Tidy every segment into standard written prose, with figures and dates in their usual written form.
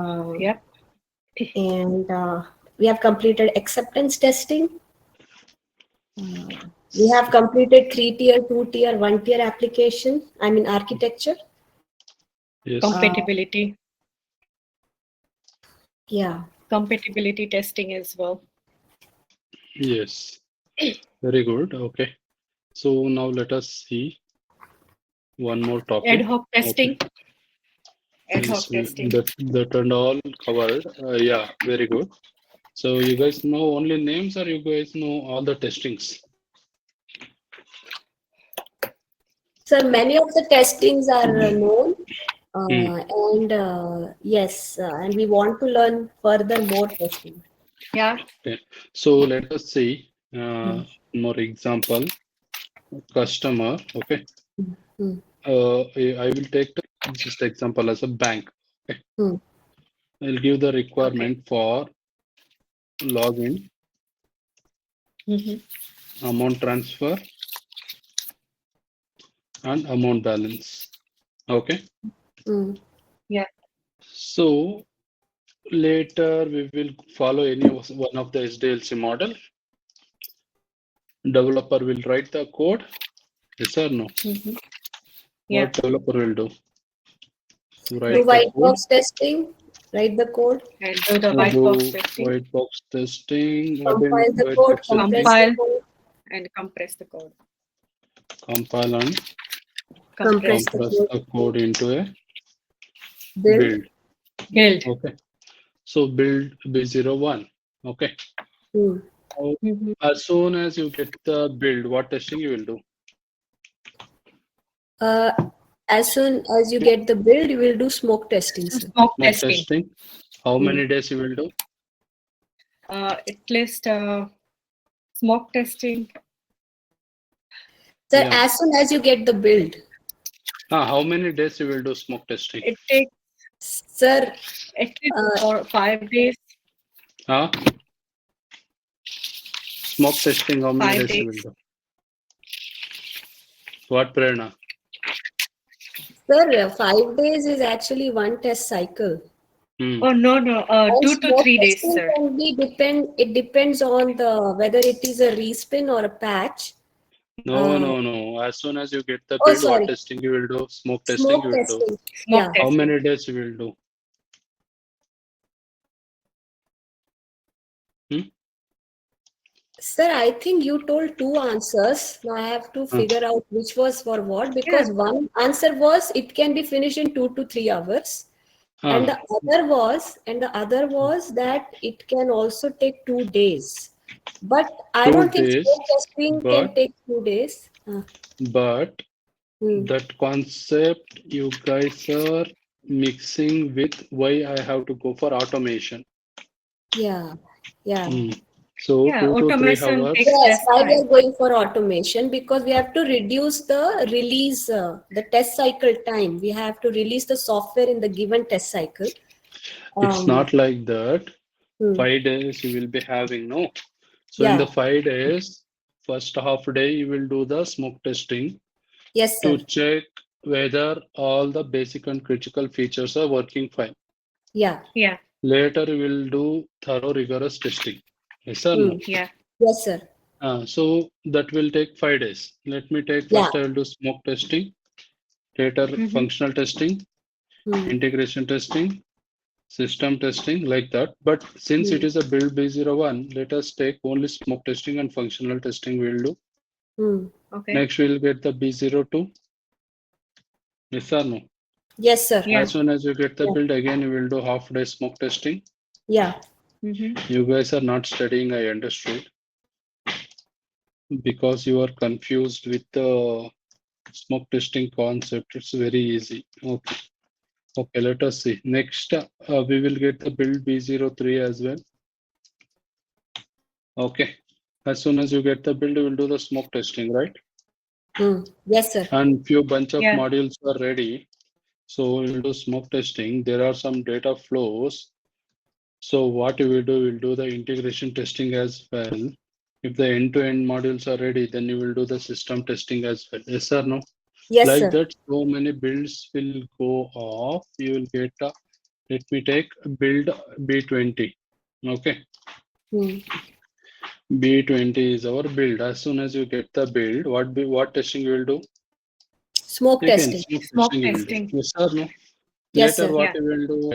Yep. And we have completed acceptance testing. We have completed 3-tier, 2-tier, 1-tier application. I mean architecture. Yes. Compatibility. Yeah. Compatibility testing as well. Yes. Very good. Okay. So now let us see one more topic. Ad hoc testing. Okay. Ad hoc Yes, testing. that and all covered. Yeah, very good. So you guys know only names, or you guys know all the testings? So many of the testings are known. Hmm. Yes, and we want to learn further more testing. Yeah. Okay. So let us see more example. Customer. Okay. Hmm. I will take just example as a bank. Okay. Hmm. I'll give the requirement for login, amount transfer, and amount balance. Okay. Hmm. Yeah. So later we will follow any of one of the SDLC model. Developer will write the code. Yes or no? Yeah. What developer will do? Do Write the white code. box testing, write the code, And do the Do white box testing. white box testing. What do you compile mean the white code, box compress testing? the code, And compress the code. Compile and compress the compress code, the code into a build. build. Okay. So build B01. Okay. Hmm. So as soon as you get the build, what testing you will do? As soon as you get the build, you will do smoke testing, sir. Smoke Smoke testing. testing. How many days you will do? At least smoke testing. Sir, Yeah. as soon as you get the build. How many days you will do smoke testing? It takes, Sir, at least 4 or 5 days. Smoke testing, how many 5 days you days. will do? What, Prerna? sir, 5 days is actually one test cycle. Oh no, And 2 to smoke 3 days, testing sir. can be it depends on the whether it is a respin or a patch. No. As soon as you get the Oh, build, what sorry. testing you will do? Smoke testing Smoke you will do. testing. Smoke Yeah. How testing. many days you will do? Sir, I think you told two answers. Now I have to figure out which was for what, because one answer was it can be finished in 2 to 3 hours. And the other was that it can also take 2 days. But I 2 don't think days, smoke testing can but take 2 days. that concept you guys are mixing with why I have to go for automation. Yeah. So Yeah, 2 to 3 automation hours. takes Yes, less why we are time. going for automation? Because we have to reduce the release, the test cycle time. We have to release the software in the given test cycle. It's not like that. Hmm. 5 days you will be having, no? So in the 5 days, first half day you will do the smoke testing Yes, to sir. check whether all the basic and critical features are working fine. Yeah. Yeah. Later we will do thorough rigorous testing. Yes or no? Yeah. Yes, sir. So that will take 5 days. Let me take Yeah. first I will do smoke testing, later functional testing, integration testing, system testing, like that. But since it is a build B01, let us take only smoke testing and functional testing we will do. Okay. Next we will get the B02. Yes or no? Yes, sir. Yeah. As soon as you get the build, again you will do half day smoke testing. Yeah. You guys are not studying, I understood, because you are confused with the smoke testing concept. It's very easy. Okay, let us see. Next, we will get the build B03 as well. Okay. As soon as you get the build, you will do the smoke testing, right? Yes, sir. And few bunch of modules are ready. So we'll do smoke testing. There are some data flows. So what we will do, we'll do the integration testing as well. If the end-to-end modules are ready, then you will do the system testing as well. Yes or no? Yes, Like sir. that, so many builds will go off. You will get Let me take build B20. Okay. B20 is our build. As soon as you get the build, what testing you will do? Smoke Again, testing. Smoke you will do. testing. Yes or no? Yes, Later, sir. what you will do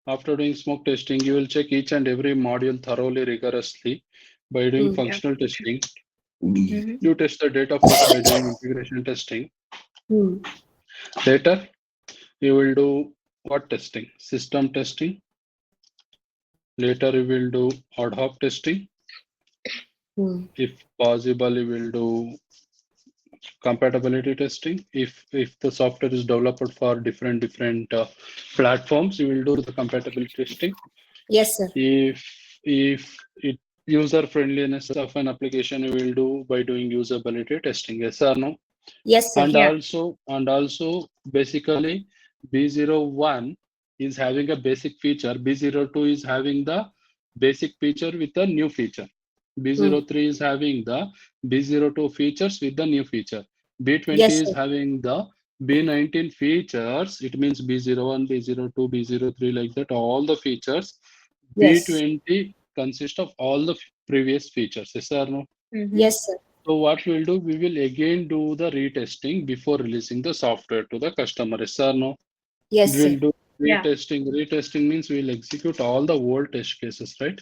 after doing smoke testing, you will check each and every module thoroughly, rigorously by doing functional testing. You test the data flows by doing integration testing. Later, you will do what testing? System testing. Later, you will do ad hoc testing. If possible, you will do compatibility testing. If the software is developed for different platforms, you will do the compatibility testing. Yes, sir. If it user friendliness of an application, you will do by doing usability testing. Yes or no? Yes, sir. And also basically B01 is having a basic feature. B02 is having the basic feature with a new feature. B03 is having the B02 features with the new feature. B20 Yes, is sir. having the B19 features. It means B01, B02, B03 like that. All the features. Yes. B20 consists of all the previous features. Yes or no? Yes, sir. So what we'll do, we will again do the retesting before releasing the software to the customer. Yes or no? Yes, sir. We'll do retesting. Retesting means we'll execute all the old test cases, right?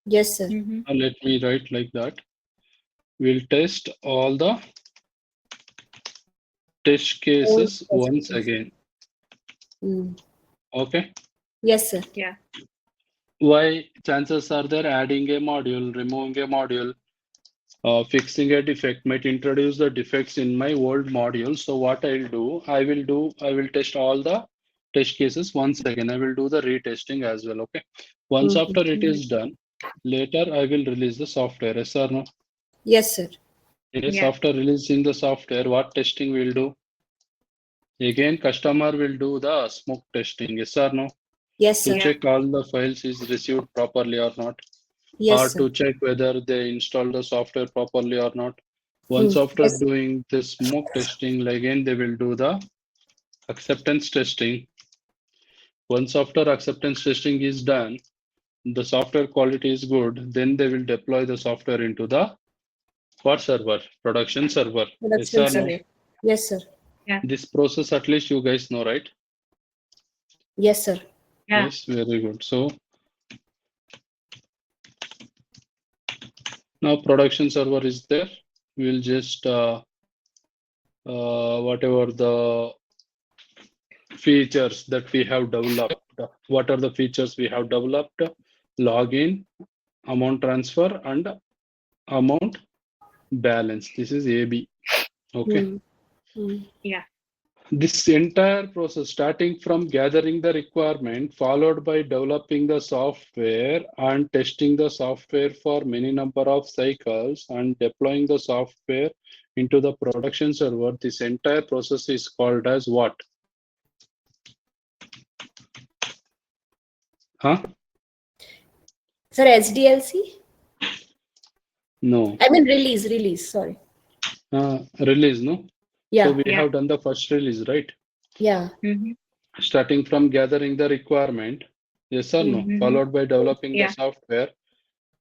Yes, sir. Let me write like that. We'll test all the test cases once again. Okay. Yes, sir. Yeah. Why? Chances are there adding a module, removing a module, fixing a defect might introduce the defects in my old module. So what I will test all the test cases once again. I will do the retesting as well. Okay. Once after it is done, later I will release the software. Yes or no? Yes, sir. Yes. Yeah. After releasing the software, what testing we'll do? Again, customer will do the smoke testing. Yes or no? Yes, To sir. check all the files is received properly or not. Yes, Or sir. to check whether they install the software properly or not. Once after Yes. doing the smoke testing, again they will do the acceptance testing. Once after acceptance testing is done, the software quality is good, then they will deploy the software into the what server? Production server. Yes Production or no? server. Yes, sir. This process at least you guys know, right? Yes, sir. Yeah. Yes, very good. So now production server is there. We'll just whatever the features that we have developed. What are the features we have developed? Login, amount transfer, and amount balance. This is AB. Okay. Yeah. This entire process, starting from gathering the requirement, followed by developing the software and testing the software for many number of cycles and deploying the software into the production server, this entire process is called as what? Huh? Sir, SDLC? No. I mean release, sorry. Release, no? Yeah. So we have done the first release, right? Yeah. Starting from gathering the requirement, yes or no? Followed by developing the software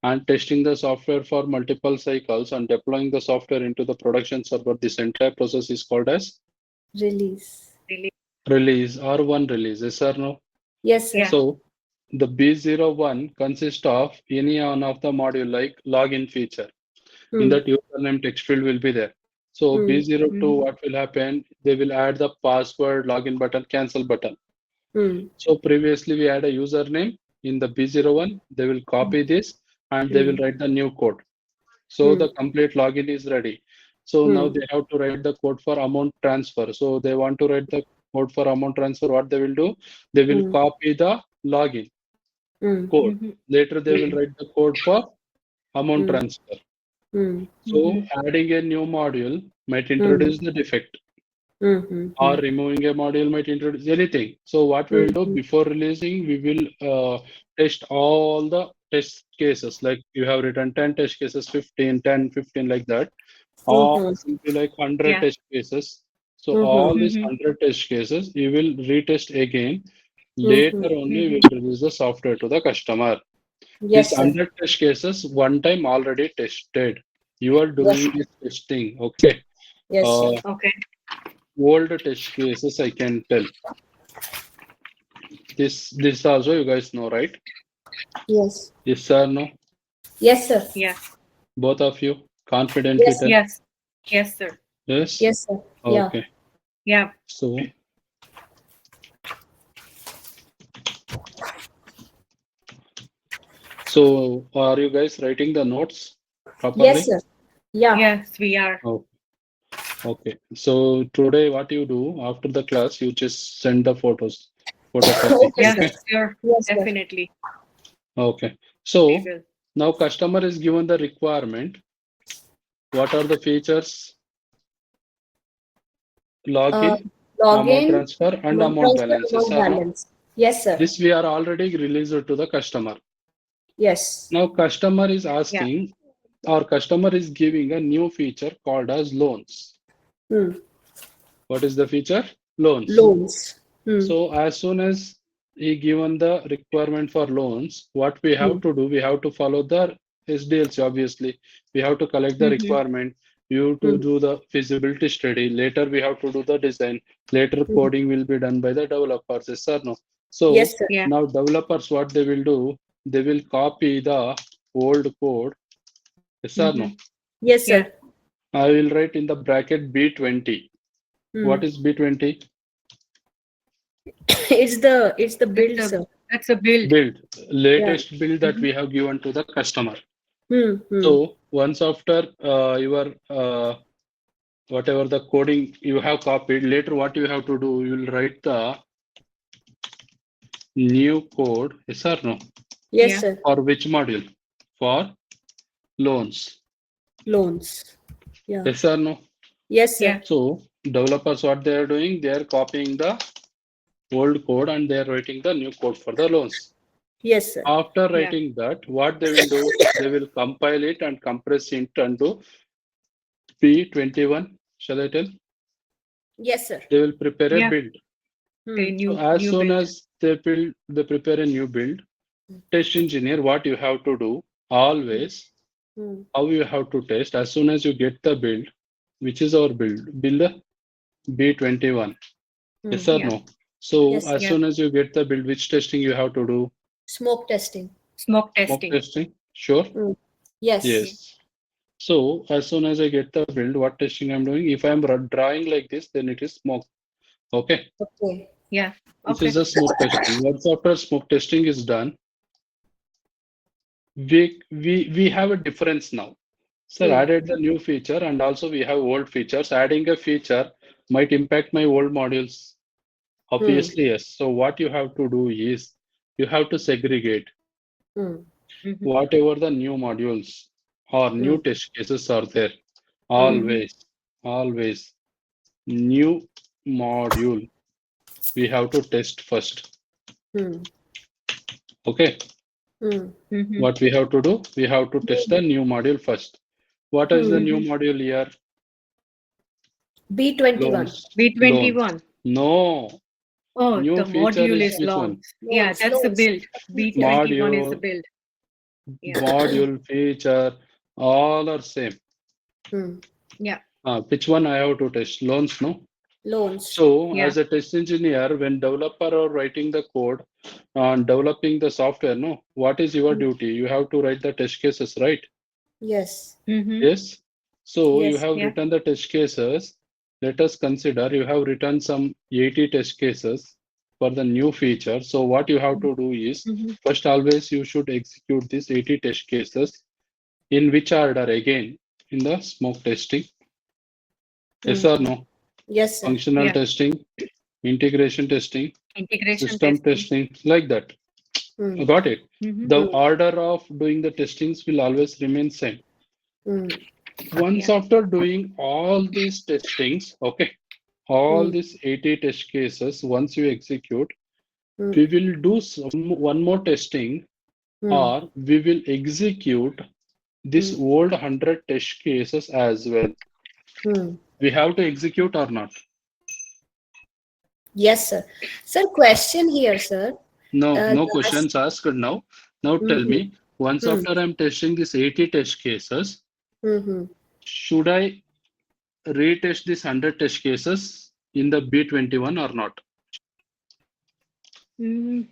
and testing the software for multiple cycles and deploying the software into the production server. This entire process is called as Release. release or one release, yes or no? Yes, sir. So the B01 consists of any one of the module like login feature. In that username text field will be there. So B02, what will happen? They will add the password, login button, cancel button. So previously we had a username in the B01. They will copy this and they will write the new code. So the complete login is ready. So now they have to write the code for amount transfer. So they want to write the code for amount transfer. What they will do? They will copy the login code. Later they will write the code for amount transfer. So adding a new module might introduce the defect. Or removing a module might introduce anything. So what we will do before releasing, we will test all the test cases. Like you have written 10 test cases, 15, 10, 15 like that. All will be like 100 test cases. So all these 100 test cases, you will retest again. Later only Mhm. we'll release the software to the customer. Yes, These sir. 100 test cases, one time already tested. You are Yes, doing this testing, okay? yes, sir. Okay. Old test cases, I can tell. This also you guys know, right? Yes. Yes or no? Yes, sir. Yeah. Both of you confidently Yes. tell. Yes. Yes, sir. Yes? Yes, sir. Yeah. Okay. Yeah. So are you guys writing the notes properly? Yes, sir. Yeah. Yes, we are. Oh, okay. So today what you do after the class, you just send the photos, photocopy. Okay, Yes, sir. Okay. sure. Yes, sir. Definitely. Okay. We So will. now customer is given the requirement. What are the features? Login, amount Login, transfer, and amount amount transfer, balance. Yes amount or no? balance. Yes, sir. This we are already released to the customer. Yes. Now customer is Yeah. asking, or customer is giving a new feature called as loans. Hmm. What is the feature? Loans. Loans. Hmm. So as soon as he given the requirement for loans, what we have to do, we have to follow the SDLC, obviously. We have to collect the Mm-hmm. requirement. You to do the feasibility study. Later we have to do the design. Later Hmm. coding will be done by the developers. Yes or no? So Yes, sir. Yeah. now developers, what they will do, they will copy the old code. Yes or no? Mm-hmm. Yes, Yeah. sir. I will write in the bracket B20. Hmm. What is B20? It's the build, It's a sir. it's a build. Build. Yeah. Latest build that we have given to the customer. Hmm. Hmm. So once after your whatever the coding you have copied, later what you have to do, you will write the new code. Yes or no? Yes, Yeah. sir. For which module? For loans. Loans. Yeah. Yes or no? Yes, sir. Yeah. So developers, what they are doing, they are copying the old code and they are writing the new code for the loans. Yes, sir. After Yeah. writing that, what they will do, they will compile it and compress it into P21. Shall I tell? Yes, sir. They will prepare a Yeah. build. The Hmm. So new as new soon build. as they prepare a new build, test engineer, what you have to do, always, Hmm. how you have to test, as soon as you get the build, which is our build B21. Yes Hmm. or Yeah. no? So Yes, sir. as Yeah. soon as you get the build, which testing you have to do? Smoke testing. Smoke Smoke testing. testing. Sure? Hmm. Yes. Yes. So as soon as I get the build, what testing I'm doing? If I'm drawing like this, then it is smoke. Okay. Okay. Yeah. This Okay. is a smoke testing. Once after smoke testing is done, we have a difference now. Sir, Hmm. added the new feature and also we have old features. Adding a feature might impact my old modules. Hmm. Obviously, yes. So what you have to do is you have to segregate Hmm. Mm-hmm. whatever the new modules or new Hmm. test cases are there. Mm-hmm. Always new module we have to test first. Hmm. Okay. Hmm. Mm-hmm. What we have to do? We have to test the new module first. What is the Hmm. new Mm-hmm. module here? B21. Loans. B21. No. Oh, New the feature module is is which one? loans. Yeah, Loans. that's the Loans. build. Feature. B21 is the Module, build. Yeah. module, feature, all are same. Hmm. Yeah. Which one I have to test? Loans, no? Loans. So Yeah. as a test engineer, when developer are writing the code and developing the software, no, what is your duty? You have to write the test cases, right? Yes. Mm-hmm. Yes. So you Yes. have Yeah. written the test cases. Let us consider you have written some 80 test cases for the new feature. So what you have to do is Mm-hmm. first always you should execute these 80 test cases in which order again in the smoke testing. Yes Hmm. or no? Yes, sir. Functional Yeah. testing, integration testing, Integration system testing. testing, like that. Hmm. Got it? Mm-hmm. The Hmm. order of doing the testings will always remain same. Hmm. Once Yeah. after doing all these testings, okay, all Hmm. these 80 test cases, once you execute, Hmm. we will do one more testing Hmm. or we will execute this Hmm. old 100 test cases as well. Hmm. We have to execute or not? Yes, sir. Sir, question here, sir. No Last- questions asked now. Now tell Mhm. me, once after I'm testing these 80 test cases, Mhm. should I retest these 100 test cases in the B21 or not? Mm,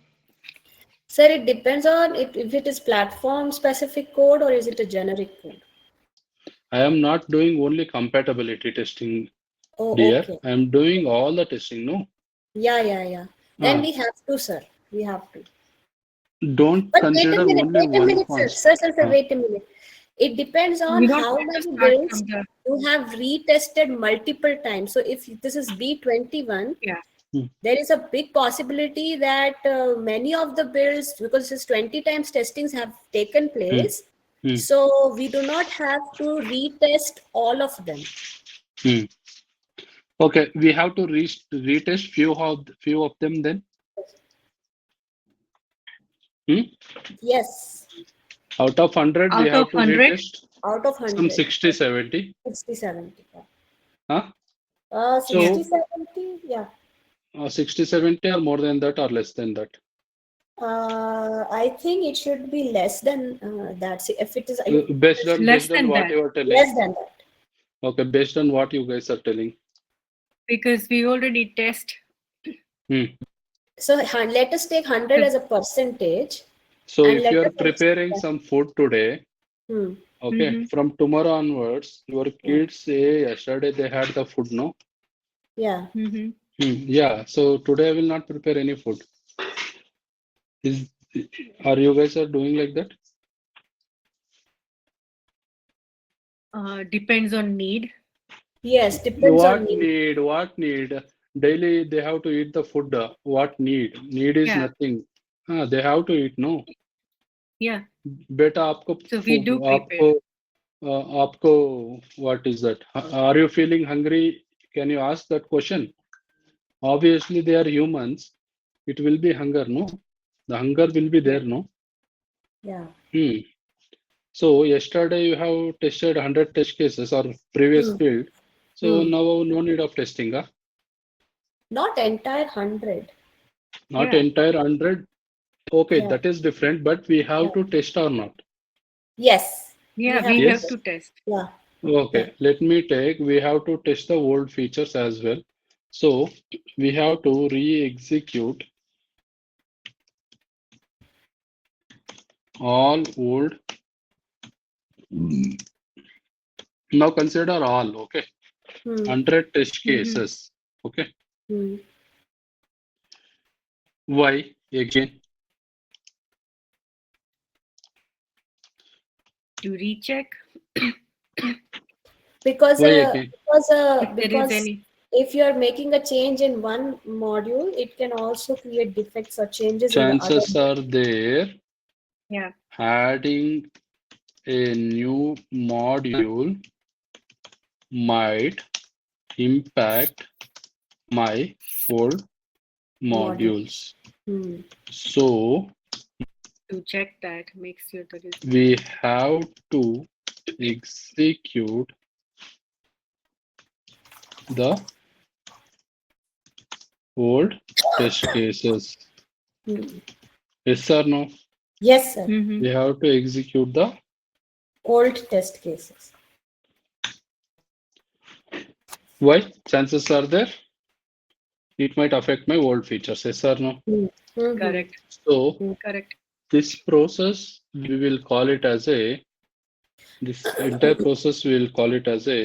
Sir, it depends on if it is platform specific code or is it a generic code. I am not doing only compatibility testing, Oh, dear. okay. I am doing all the testing. No, Yeah. Then we have to, sir. We have to. don't But consider only wait a one minute, sir. concept. Wait a minute. It depends on you don't how have to many start builds from the you have retested multiple times. So if this is B21, yeah. there is a big possibility that many of the builds, because this 20 times testings have taken place, Hmm. so we do not have to retest all of them. Okay, we have to retest few of them then. Yes, Out of 100, we Out have of to 100, retest out of some 100. 60, 70. 60, 70. Huh? 60, So 70, yeah. 60, 70 or more than that or less than that? I think it should be less than that. See, if it is Based less on than what that, you are telling. less than that. Okay, based on what you guys are telling. because we already test. So let us take 100 as a percentage. So And if let you are us preparing some food today, Hmm. okay, Mhm. from tomorrow onwards, your kids say yesterday they had the food, no? Yeah. Mhm. Yeah, so today I will not prepare any food. Are you guys are doing like that? Depends on need. Yes, depends on What need. need? What need? Daily they have to eat the food. What need? Need is Yeah. nothing. They have to eat, no? Yeah. बेटा आपको So we do prepare. आपको what is that? Are you feeling hungry? Can you ask that question? Obviously, they are humans. It will be hunger, no? The hunger will be there, no? Yeah. So yesterday you have tested 100 test cases or previous build. So now no need of testing, huh? Not entire 100. Not Yeah. entire 100. Okay, Yeah. that is different, but we have to test or not. Yes. Yeah, have we Yes. have to test. Yeah. Okay, let me take, we have to test the old features as well. So we have to re-execute all old. Now consider all, okay? 100 test cases, okay? Why again? To recheck Because Why again? if there is any. if you are making a change in one module, it can also create defects or changes in the other. Chances are there Yeah. adding a new module might impact my old modules. So To check that, make sure there is. we have to execute the old test cases. Yes or no? Yes, sir. Mhm. We have to execute the Old test cases. why? Chances are there it might affect my old features. Yes or no? Correct. So Correct. this process we will call it as a this entire process we will call it as a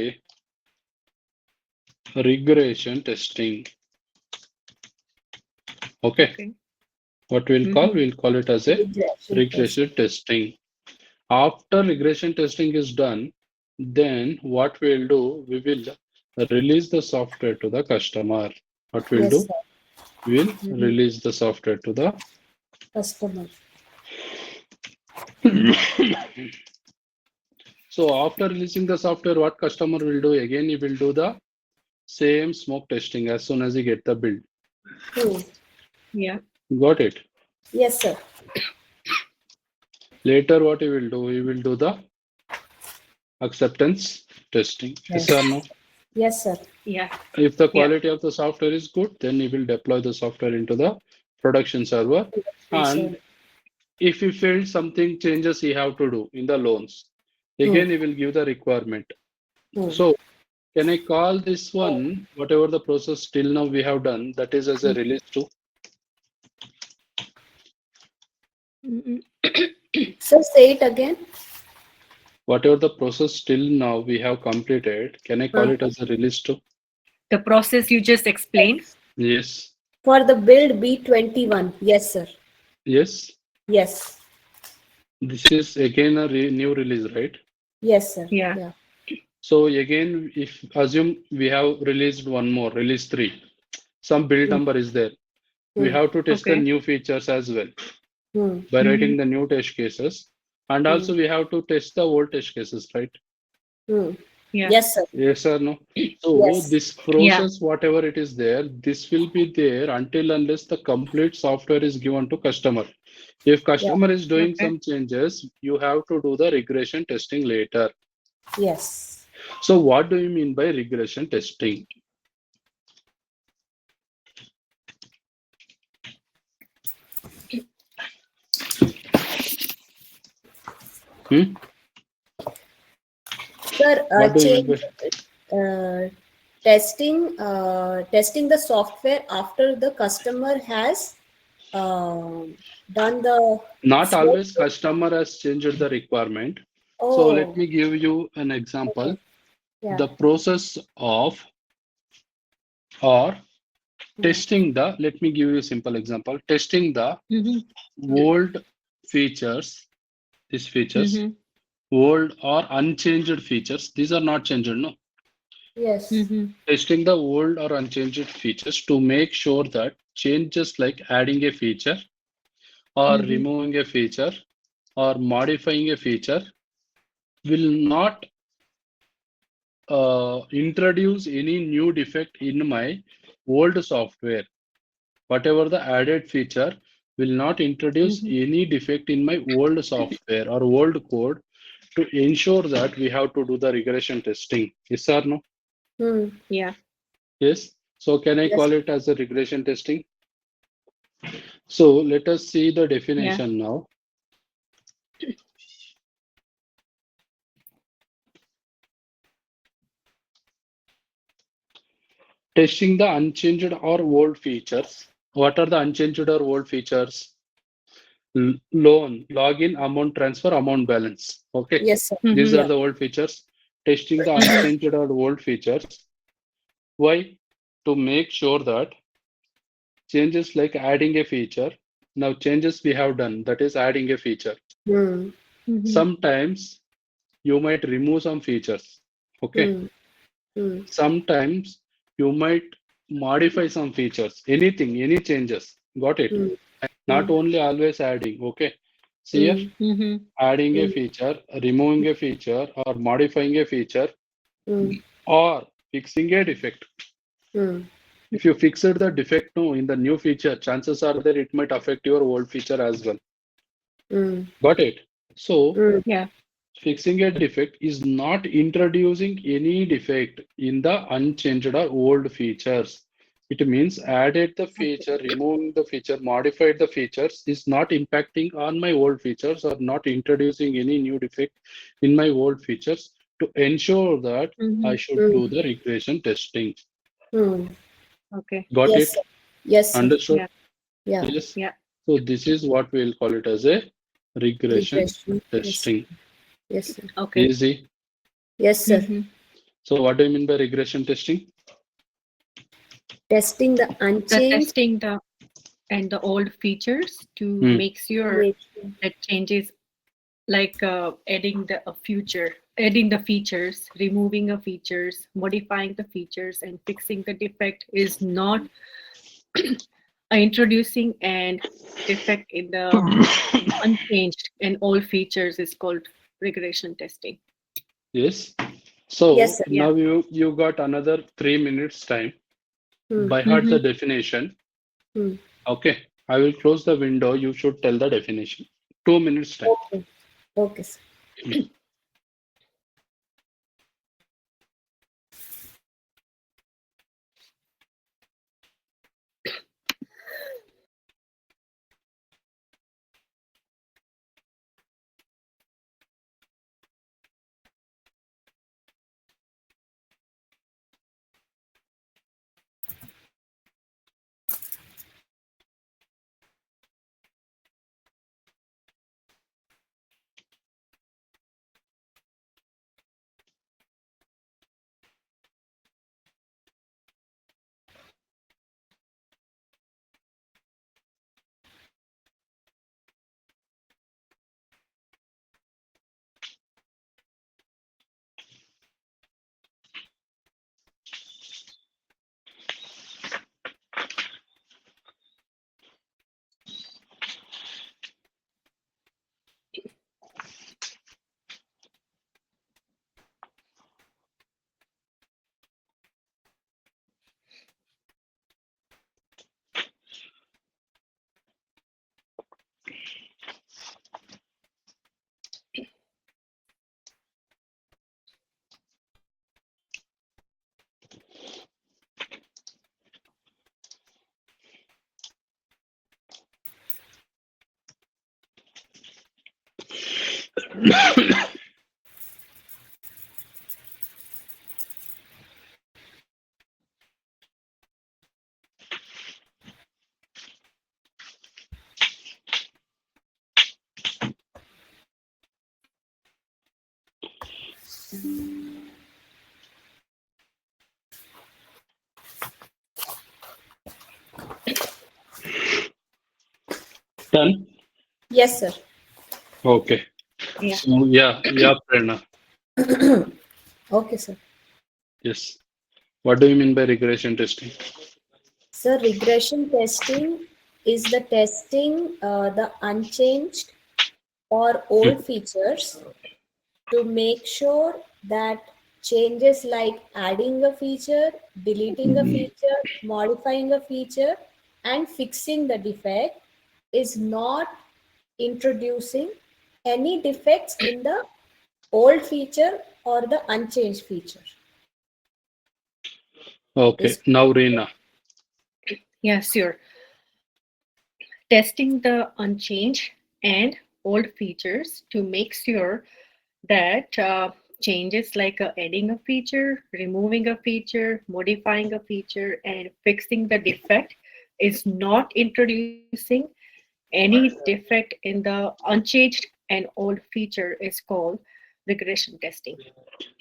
regression testing. Okay. What we'll call? We'll call it as a regression testing. After regression testing is done, then what we'll do, we will release the software to the customer. What we'll do? Sir. We'll release the software to the Customer. So after releasing the software, what customer will do? Again, he will do the same smoke testing as soon as he get the build. Yeah. Got it? Yes, sir. Later, what he will do? He will do the acceptance testing. Yes or no? Yes, sir. Yeah. If the quality of the software is good, then you will deploy the software into the production server. Yes, sir. And if you feel something changes you have to do in the loans, again, you will give the requirement. Hmm. So can I call this one, whatever the process till now we have done, that is as a release to? So say it again. Whatever the process till now we have completed, can I call it as a release to? The process you just explained. Yes. For the build B21. Yes, sir. Yes. Yes. This is again a new release, right? Yes, sir. Yeah. So again, if assume we have released one more, release 3, some build number is there. We have to test the Okay. new features as well Hmm. by writing the new test cases. And also we have to test the old test cases, right? Hmm. Yeah. Yes, sir. Yes or no? So Yes. this process, whatever it is there, this will be there until unless the complete software is given to customer. If customer is doing Okay. some changes, you have to do the regression testing later. Yes. So what do you mean by regression testing? Hmm? Sir, What do you mean by testing the software after the customer has done the not smoke always customer has changed the requirement. So let Oh, me give you an example. okay. Yeah. The process of or testing the, let me give you a simple example, testing the old features, these features, old or unchanged features, these are not changed, no. Yes. Testing the old or unchanged features to make sure that changes like adding a feature or removing a feature or modifying a feature will not introduce any new defect in my old software. Whatever the added feature will not introduce any defect in my old software or old code to ensure that we have to do the regression testing. Yes or no? Hmm. Yeah. Yes. So can I Yes. call it as a regression testing? So let us see the Yeah. definition now. Testing the unchanged or old features. What are the unchanged or old features? Loan, login, amount transfer, amount balance. Okay. Yes, sir. These are Yeah. the old features. Testing the unchanged or old features. Why? To make sure that changes like adding a feature. Now changes we have done, that is adding a feature. Hmm. Sometimes you might remove some features. Okay. Hmm. Hmm. Sometimes you might modify some features. Anything, any changes. Got it? Hmm. Not only always adding. Okay. See here, Hmm. adding a Hmm. feature, removing a feature, or modifying a feature, Hmm. or fixing a defect. Hmm. If you fixed the defect no, in the new feature, chances are that it might affect your old feature as well. Hmm. Got it? So Hmm. Yeah. fixing a defect is not introducing any defect in the unchanged or old features. It means added the feature, removing the feature, modified the features is not impacting on my old features or not introducing any new defect in my old features to ensure that I should do the regression testing. Hmm. Okay. Got Yes, it? sir. Yes, sir. Understood? Yeah. Yeah. Yes. Yeah. So this is what we'll call it as a regression Regression. Yes. testing. Yes, sir. Okay. Easy. Yes, sir. So what do you mean by regression testing? Testing the The unchanged. testing the old features to Hmm. make sure Make- that changes like adding adding the features, removing the features, modifying the features, and fixing the defect is not introducing and defect in the unchanged and all features is called regression testing. Yes. Yes, So sir. Yeah. now you got another 3 minutes time. Hmm. By heart the definition. Hmm. Okay. I will close the window. You should tell the definition. 2 minutes time. Okay. Okay, sir. Done? Yes, sir. Okay. Yeah. So Prerna. Okay, sir. Yes. What do you mean by regression testing? So regression testing is the testing the unchanged or old features to make sure that changes like adding a feature, deleting a feature, modifying a feature, and fixing the defect is not introducing any defects in the old feature or the unchanged feature. Okay. Is Now Reena. Yeah, sure. Testing the unchanged and old features to make sure that changes like adding a feature, removing a feature, modifying a feature, and fixing the defect is not introducing any defect in the unchanged and old feature is called regression testing.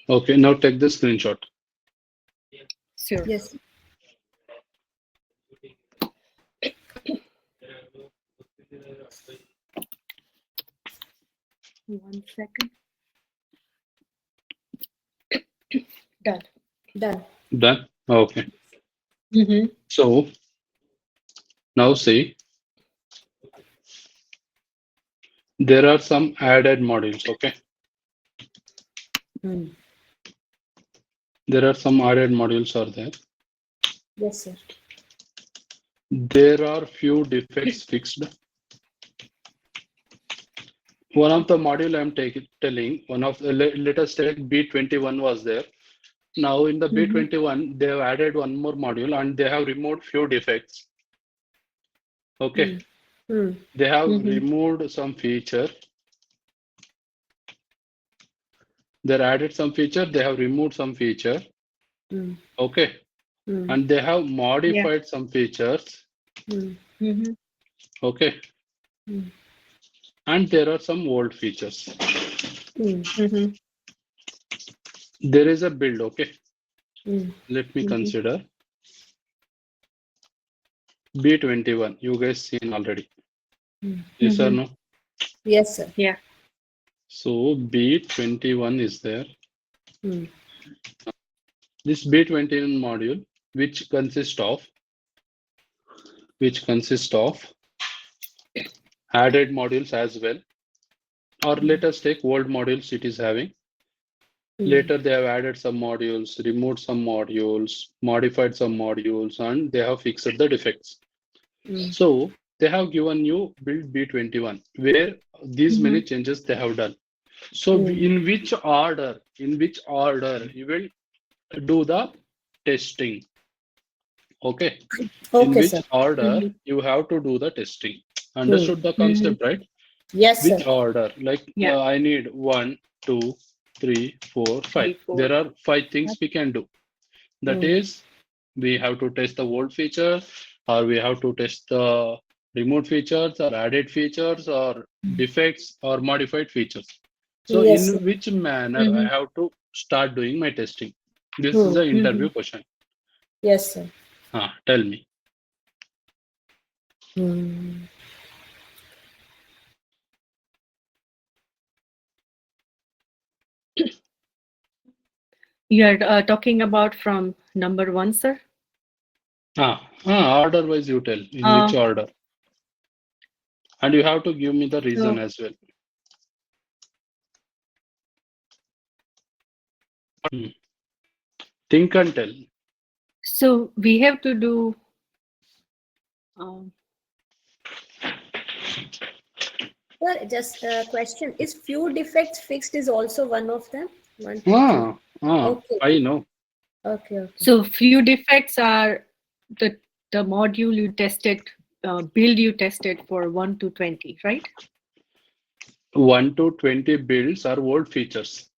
Okay. Now take the screenshot. Sure. yes. 1 second. Done. Done. Done? Okay. Mm-hmm. So now see, there are some added modules. Okay. There are some added modules are there. Yes, sir. There are few defects fixed. One of the module I'm telling, one of the, let us take B21 was there. Now in the B21, they have added one more module and they have removed few defects. Okay. They have removed some feature. They added some feature. They have removed some feature. Okay. And they have modified some features. Okay. And there are some old features. There is a build. Okay. Let me consider. B21, you guys seen already. Yes or no? Yes, sir. Yeah. So B21 is there. This B21 module, which consists of added modules as well. Or let us take old modules it is having. Later they have added some modules, removed some modules, modified some modules, and they have fixed the defects. So they have given you build B21 where these many changes they have done. So in which order you will do the testing? Okay. In Okay, which sir. order you have to do the testing? Understood the concept, right? Yes, Which sir. order? Like Yeah. I need 1, 2, 3, 4, 5. 3, 4. There are 5 things we can do. That is, we have to test the old feature, or we have to test the removed features, or added features, or defects, or modified features. So Yes, sir. in which manner I have to start doing my testing? This is the interview question. Yes, sir. Tell me. You are talking about from number 1, sir? Order wise you tell, in which order? And you have to give me the reason as well. Think and tell. So we have to do Well, just a question. Is few defects fixed is also one of them? 1, 2, 3. Okay. I know. Okay. So few defects are the module you tested, build you tested for 1 to 20, right? 1 to 20 builds are old features.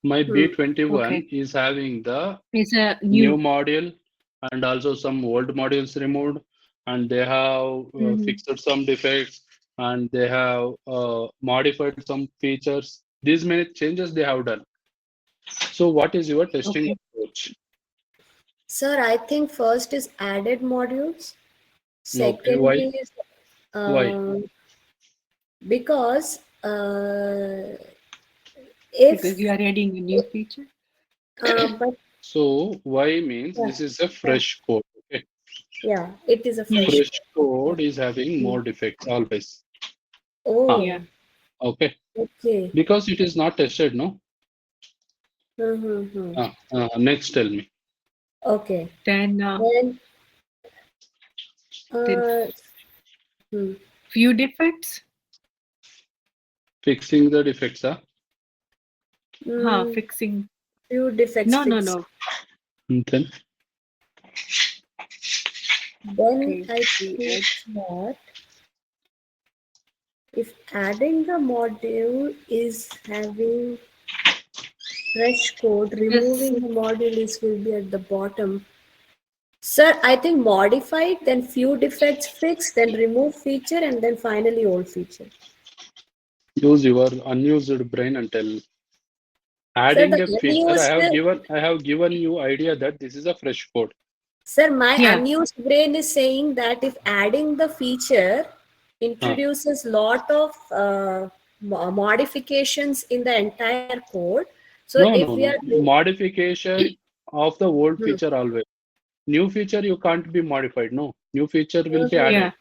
My B21 Okay. is having the It's a new new. module and also some old modules removed, and they have fixed some defects, and they have modified some features. These many changes they have done. So what is your testing Okay. approach? Sir, I think first is added modules. Okay, Second why? is Why? because Because you if are adding a new feature. but So why means yeah, this is a yeah, fresh code. Okay. yeah, it is a fresh Fresh code. Yeah. code is having more defects always. Ah, Yeah. Oh, okay. okay. Because it is not tested, no? Mm-hmm. Next, tell me. Okay. Then Then then uh, hmm. few defects. Fixing the defects, huh? mm, Fixing. few defects No, no, fixed. no. And then Then Okay. I We think add. that if adding the module is having fresh code, This. removing the module is will be at the bottom. Sir, I think modified, then few defects fixed, then remove feature, and then finally old feature. use your unused brain and tell. Sir, Adding the a feature, unused, I have given you idea that this is a fresh code. sir, my Yeah. unused brain is saying that if adding the feature Huh. introduces lot of modifications in the entire code. So No, if no, we no. are Modification of the old hmm, feature always. New feature you can't be modified. No, new feature will be uh-huh, Yeah. added.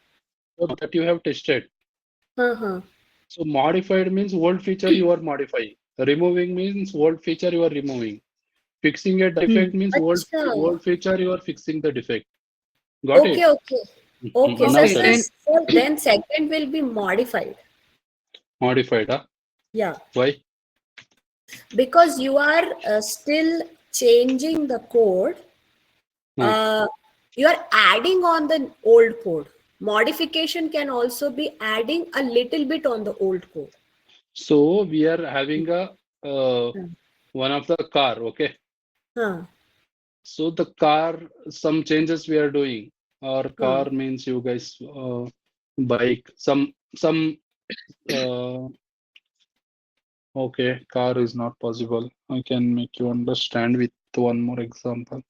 So that you have tested. uh-huh. So modified means old feature you are modifying. Removing means old feature you are removing. Fixing a defect means Acha. old feature you are fixing the defect. Got Okay, it? okay. Okay, Now sir, Okay. tell sir, me. Then. so then second will be modified. Modified, huh? Yeah, Why? because you are still changing the code. Huh. You are adding on the old code. Modification can also be adding a little bit on the old code. So we are having a Hmm. one of the car, okay? Huh. So the car, some changes we are doing. Or Huh. car means you guys bike. Some okay, car is not possible. I can make you understand with one more example.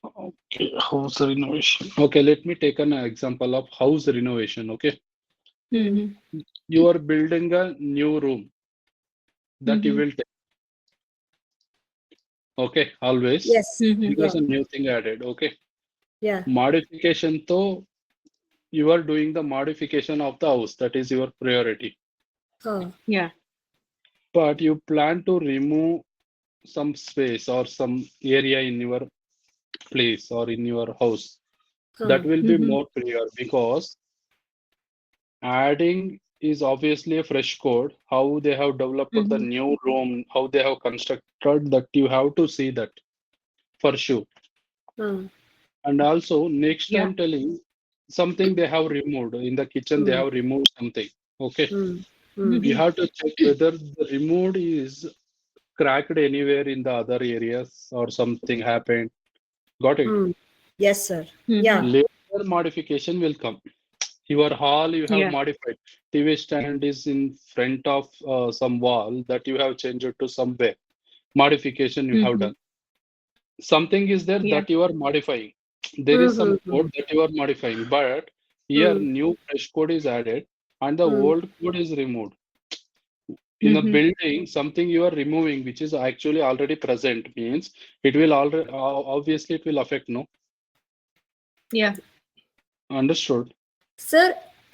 Okay, house renovation. Okay, let me take an example of house renovation. Okay, Mm-hmm. you are building a new room that you Mm-hmm. will take. Okay, always Yes. Mm-hmm. Yeah. because a new thing added. Okay, Yeah. modification though you are doing the modification of the house, that is your priority. Huh. Yeah. But you plan to remove some space or some area in your place or in your house. That Huh. will be Mm-hmm. more clear because adding is obviously a fresh code. How they have developed the Mm-hmm. new room, how they have constructed that, you have to see that for sure. Huh. And also, next Yeah. time telling something they have removed in the kitchen, they Hmm. have removed something. Okay, Hmm. Hmm. you Mm-hmm. have to check whether the removed is cracked anywhere in the other areas or something happened. Got it? Hmm. Yes, sir. Mm-hmm. Yeah. Later modification will come. Your hall you have Yeah. modified. TV stand is in front of some wall that you have changed it to somewhere. Modification you have Mm-hmm. done. Something is there Yeah. that you are modifying. There is some Mm-hmm. code that you are modifying, but here Hmm. new fresh code is added and the Hmm. old code is removed. In a Mm-hmm. building, something you are removing, which is actually already present, means it will already obviously it will affect. No, Yeah. Sir, understood.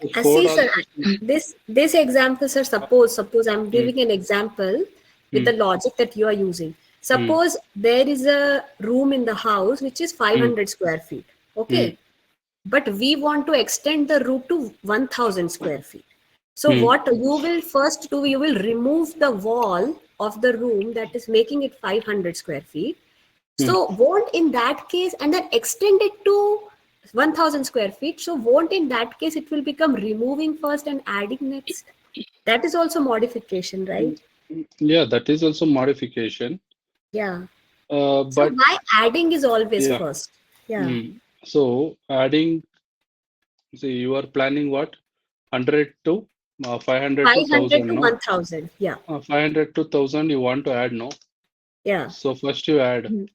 The see, code sir, also. this example, sir, suppose I'm Hmm, giving an example with hmm, the logic that you are using. hmm, Suppose there is a room in the house which is hmm, 500 square feet. hmm, Okay. But we want to extend the room to 1000 square feet. So hmm, what you will first do, you will remove the wall of the room that is making it 500 square feet. hmm. So won't in that case and then extend it to 1000 square feet. So won't in that case it will become removing first and adding next? That is also modification, right? Yeah, that is also modification. Yeah. So So why adding is always yeah. first? Yeah. So adding, see, you are planning what? 100 to 500 to 500 1000, to no? 1000. Yeah. 500 to 1000 you want to add, no? Yeah. So first you add.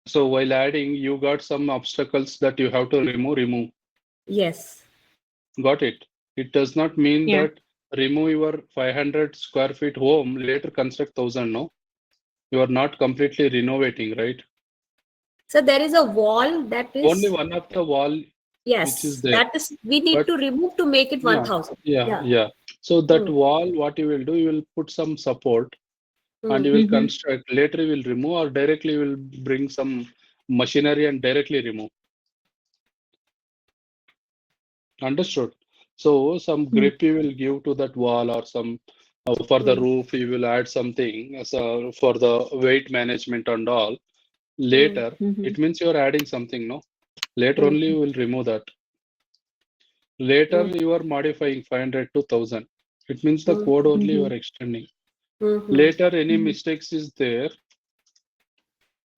So while adding, you got some obstacles that you have to remove. Yes. Got it? It does not mean Yeah. that remove your 500 square feet home, later construct 1000, no? You are not completely renovating, right? So there is a wall that Only is, one of the wall which is yes, there. that is, we need But to remove to make it yeah, 1000. yeah, Yeah. yeah. So that Hmm. wall, what you will do, you will put some support and you will construct. Later you will remove, or directly you will bring some machinery and directly remove. Understood? So some grip you will give to that wall, or some for the roof you will add something as for the weight management and all. Later, it means you are adding something, no? Later only you will remove that. Later you are modifying 500 to 1000. It means the code only you are extending. Later any mistakes is there,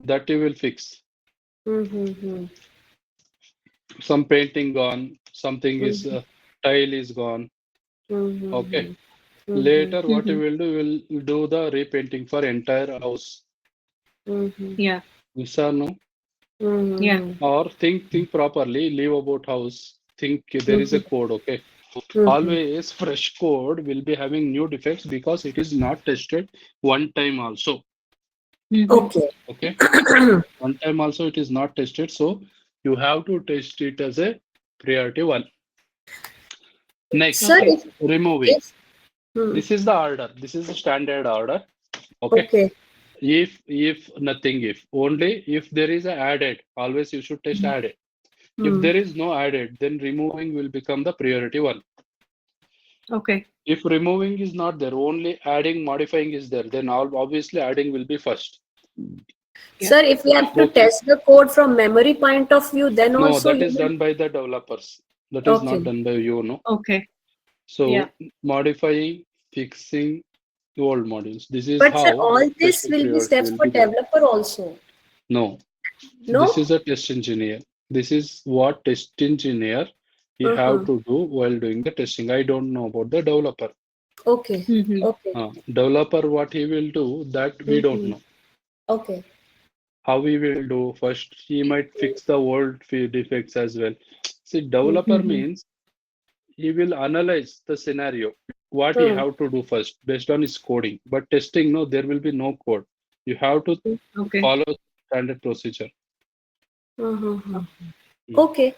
that you will fix. Some painting gone, something is tile is gone. Okay. Later what you will do, you will do the repainting for entire house. Yeah. Yes or no? Yeah. Or think properly, leave about house. Think there is a code, okay? Always fresh code will be having new defects because it is not tested one time also. Okay. Okay. One time also it is not tested, so you have to test it as a priority one. Next, Sir, Okay. removing. if, This is the order. This is the standard order. Okay. okay. If nothing, if only if there is a added, always you should test added. If there is no added, then removing will become the priority one. Okay. If removing is not there, only adding, modifying is there, then obviously adding will be first. Yeah. Sir, if we have to Okay. test the code from memory point of view, then No, also that you is will. done by the developers. That is not Okay. done by you, no? Okay. So Yeah. modifying, fixing old modules. This is But sir, how all this testing will be priority steps will for be there. developer also. No, this No? is a test engineer. This is what test engineer you have to do while doing the testing. I don't know about the developer. Okay. Okay. Developer, what he will do, that we don't know. Okay. How he will do, first he might fix the old defects as well. See, developer means he will analyze the scenario, what he have to do first based on his coding. But testing, no, there will be no code. You have to Okay. follow standard procedure. Okay.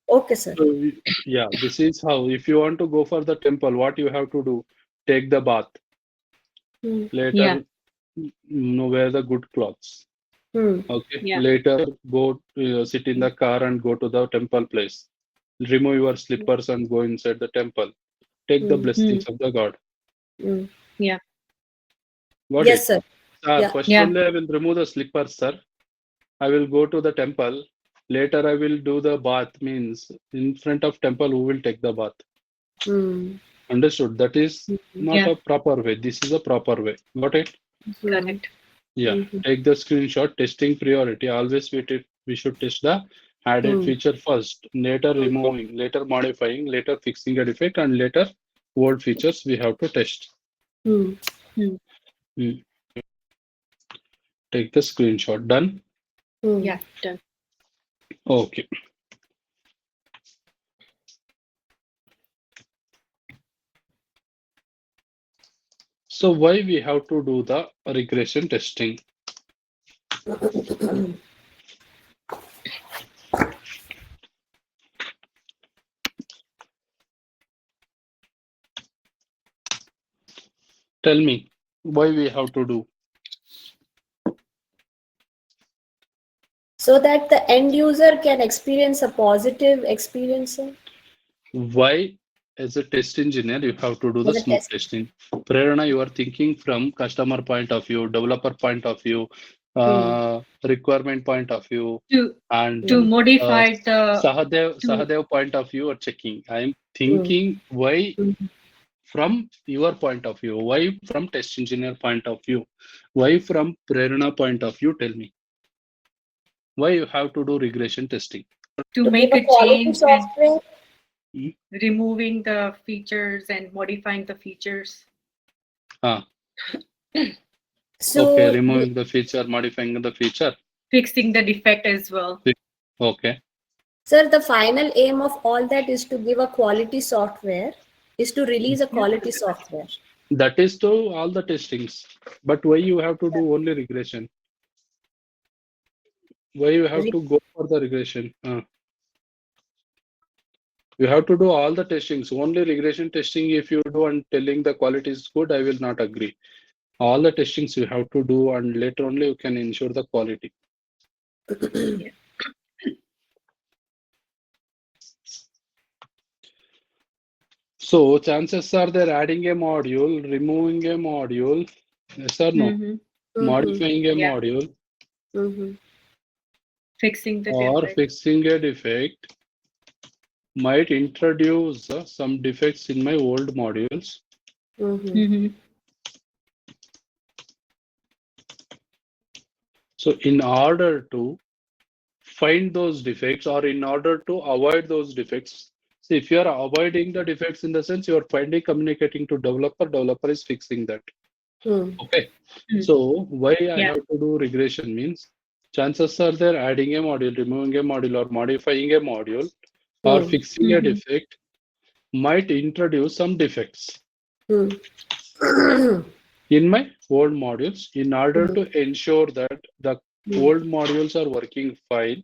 Okay, sir. So yeah, this is how. If you want to go for the temple, what you have to do? Take the bath. Yeah. Later, wear the good clothes. Okay. Yeah. Later, go sit in the car and go to the temple place. Remove your slippers and go inside the temple. Take the blessings of the God. Yeah. Got Yes, it? sir. Sir, Yeah. first Yeah. only I will remove the slippers, sir. I will go to the temple. Later, I will do the bath. Means in front of temple, who will take the bath? Understood? That is not Yeah. a proper way. This is a proper way. Got it? Correct. Yeah. Take the screenshot. Testing priority. Always we should test the added feature first. Later removing. Later modifying. Later fixing a defect. And later old features we have to test. Hmm. Hmm. Take the screenshot. Done? Yeah. Done. Okay. So why we have to do the regression testing? Tell me why we have to do. So that the end user can experience a positive experience, sir. Why, as a test engineer, you have to do the For the smoke test. testing? Prerana, you are thinking from customer point of view, developer point of view, requirement point of view, and to modify the Sahadev point of view or checking. I am thinking why from your point of view, why from test engineer point of view, why from Prerna point of view. Tell me why you have to do regression testing. to To give make a a quality change and software. removing the features and modifying the features. Ah, So okay, removing the feature, modifying the feature. Fixing the defect as well. Okay. sir, the final aim of all that is to give a quality software, is to release a quality software. That is to all the testings. But why you have to do only regression? Why you have to go for the regression? You have to do all the testings. Only regression testing, if you do and telling the quality is good, I will not agree. All the testings you have to do, and later only you can ensure the quality. Yeah. So chances are they're adding a module, removing a module, yes or no? Modifying a module, Fixing the or defect. fixing a defect, might introduce some defects in my old modules. So in order to find those defects, or in order to avoid those defects, see, if you are avoiding the defects, in the sense you are finding, communicating to developer is fixing that. Okay. So why I have to do regression means, chances are they're adding a module, removing a module, or modifying a module, or fixing a defect, might introduce some defects in my old modules. In order to ensure that the old modules are working fine,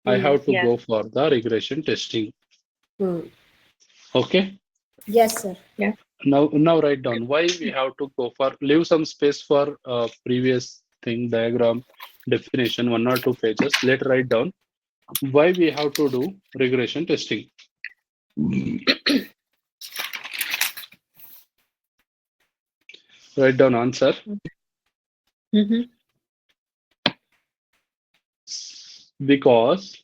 I have to go for the regression testing. Okay. Yes, sir. Yeah. Now write down why we have to go for, leave some space for previous thing, diagram, definition, 1 or 2 pages. Let's write down why we have to do regression testing. Write down answer. Because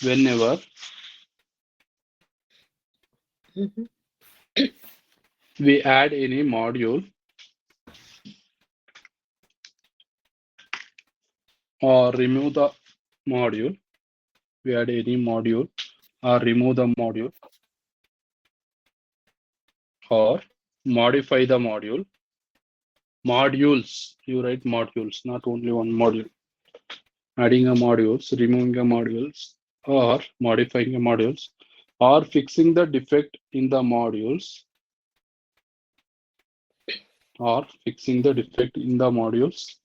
whenever we add any module or remove the module, we add any module or remove the module or modify the module, modules, you write modules, not only one module. Adding a modules, removing a modules, or modifying a modules, or fixing the defect in the modules, or fixing the defect in the modules,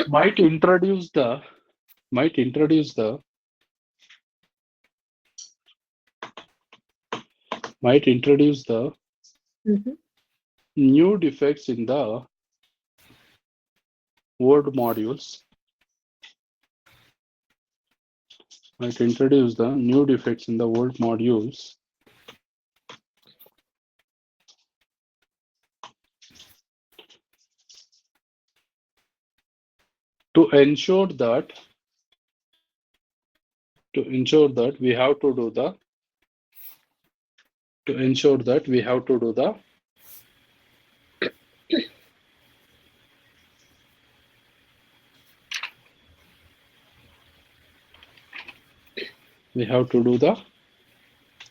might introduce the new defects in the old modules, might introduce the new defects in the old modules to ensure that we have to do the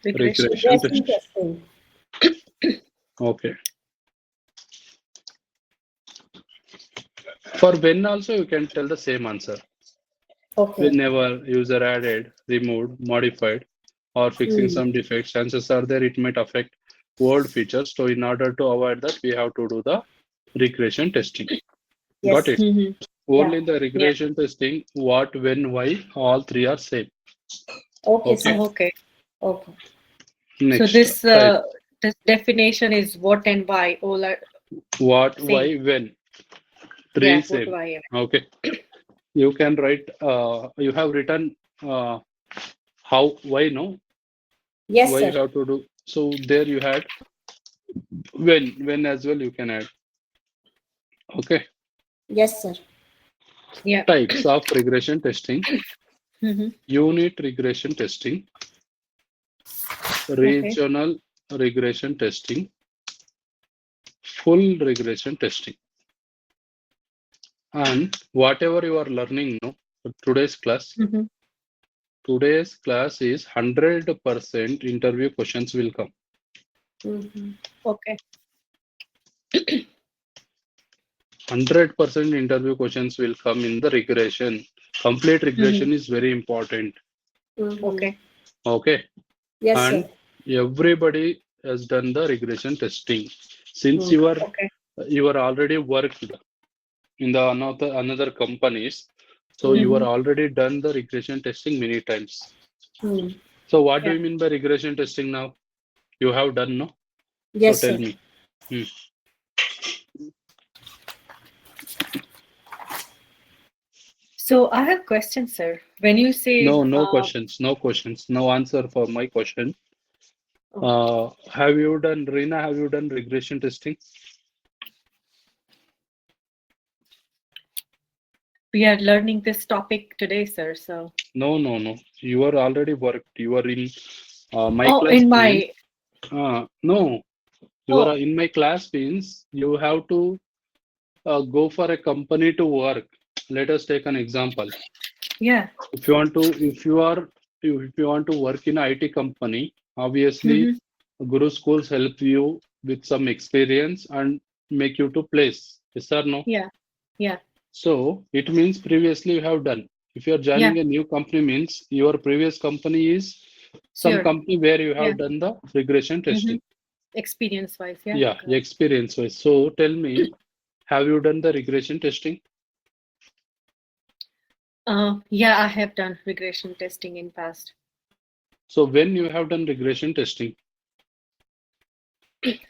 regression testing. Okay. For when also you can tell the same answer. Okay. Whenever user added, removed, modified, or fixing some defects, chances are there it might affect old features. So in order to avoid that, we have to do the regression testing. Yes. Got it? Only in the regression testing, what, when, why, all three are same. Okay. Okay. Next. So this definition is what and why. All are what, same. why, when. Three same. What, why. Okay. You can write. You have written how, why, no? Yes, why sir. you have to do. So there you had When as well you can add. Okay. Yes, sir. Yeah. Types of regression testing: Mhm. unit regression testing, Okay. regional regression testing, full regression testing. And whatever you are learning now, today's class, Mhm. today's class is 100% interview questions will come. Mhm. Okay. 100% interview questions will come in the regression. Complete regression is very important. Mhm. Okay. Okay. Yes, And sir. everybody has done the regression testing. Since Mm. Okay. you are already worked in the another companies, so you are Mhm. already done the regression testing many times. Mm. So what do Yeah. you mean by regression testing now? You have done, no? So Yes, tell sir. me. Hmm. So I have questions, sir. When you say, No questions, no questions, no answer for my question. oh, Have you done, Reena, have you done regression testing? we are learning this topic today, sir. So, No. You are already worked. You are in my oh, class in means, my, no, you are oh, in my class means you have to go for a company to work. Let us take an example. yeah. If you want to, if you want to work in IT company, obviously Mhm. Guruschools help you with some experience and make you to place. Yes or no? Yeah. Yeah. So it means previously you have done. If you are Yeah. joining a new company means your previous company is some Sure. company where you Yeah. have done the regression Mhm. testing. Experience wise, yeah. Yeah, Got it. experience wise. So tell me, have you done the regression testing? Yeah, I have done regression testing in past. So when you have done regression testing,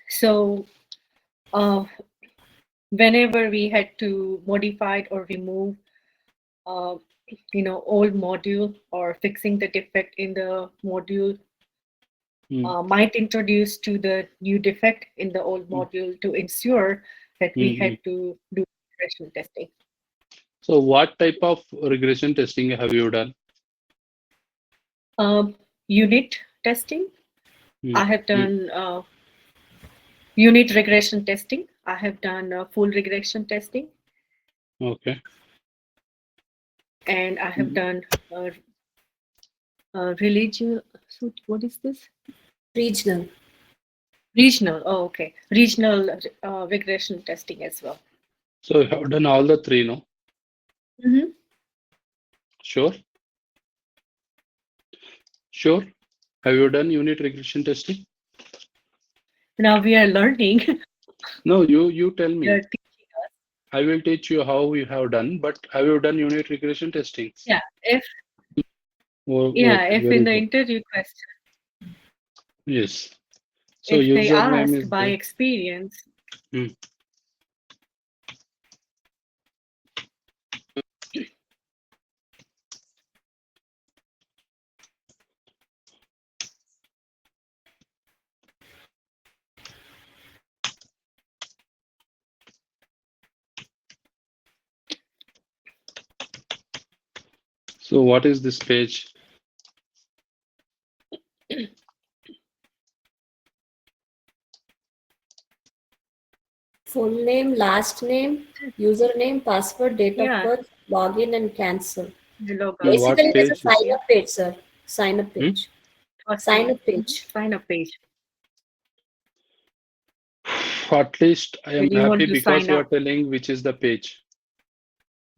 So, uh, whenever we had to modify or remove, uh, old module or fixing the defect in the module, hmm, might introduce to the new defect in the old hmm, module to ensure that we hmm, hmm. had to do regression testing. So what type of regression testing have you done? Unit testing, Hmm, I have you, done unit regression testing. I have done full regression testing, okay. and I have Hmm. done religion. So what is this? Regional. Regional. Oh, okay. Regional regression testing as well. So you have done all the three, no? Hmm. Sure, sure. Have you done unit regression testing? Now we are learning. No, you tell We me. are teaching us. I will teach you how you have done, but have you done unit regression testing? Yeah. If Oh, yeah, okay, if in very the good. interview question, Yes. So if they username ask is by there. experience, Hmm. So what is this page? Full name, last name, username, password, date of yeah, birth, login, and cancel. the log And out. what Basically, it is a page sign is? Yeah. up page, sir. Sign up Hmm? page. Or Sign up mhm, page. sign up page At least I am when you want happy to because sign you are up. telling which is the page.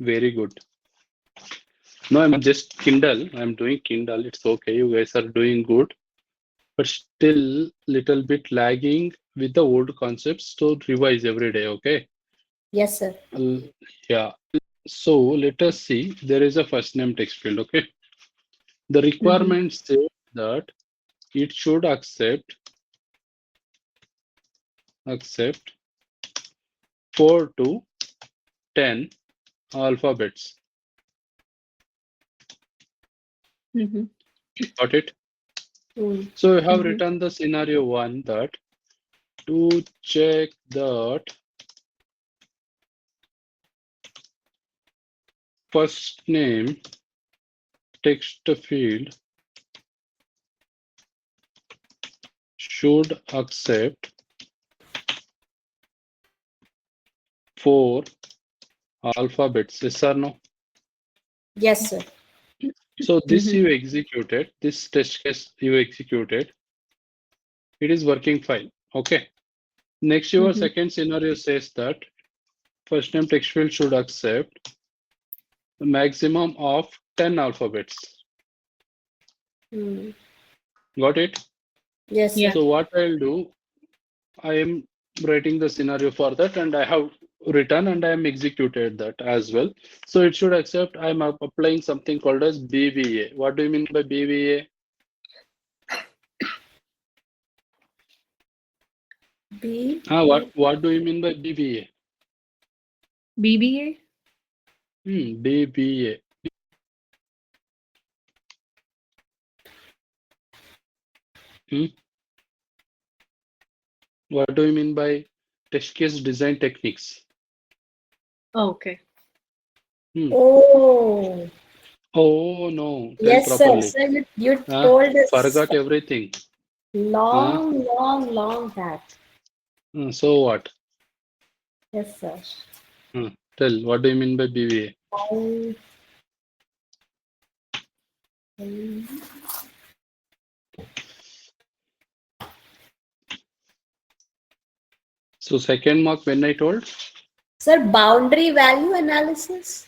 Very good. No, I'm just Kindle. I'm doing Kindle. It's okay. You guys are doing good, but still little bit lagging with the old concepts. So revise every day. Okay. Yes, sir. Uh, yeah. So let us see. There is a first name text field. Okay. The Hmm. requirement says that it should accept 4 to 10 alphabets. Hmm. Got it? Mm. So you have Hmm. written the scenario one that to check that first name text field should accept 4 alphabets. Yes or no? Yes, sir. So this you executed, this test case you executed, it is working fine. Okay. Next, your second scenario says that first name text field should accept the maximum of 10 alphabets. Got it? Yes, sir. So what I'll do, I am writing the scenario for that and I have written and I am executed that as well. So it should accept I'm applying something called as BVA. What do you mean by BVA? What do you mean by BVA? BBA? BVA. What do you mean by test case design techniques? Okay. Oh. Oh no, tell Yes, properly. sir. You told us Forgot everything. long back. So what? Yes, sir. Tell, what do you mean by BVA? So second mark when I told? Sir, boundary value analysis.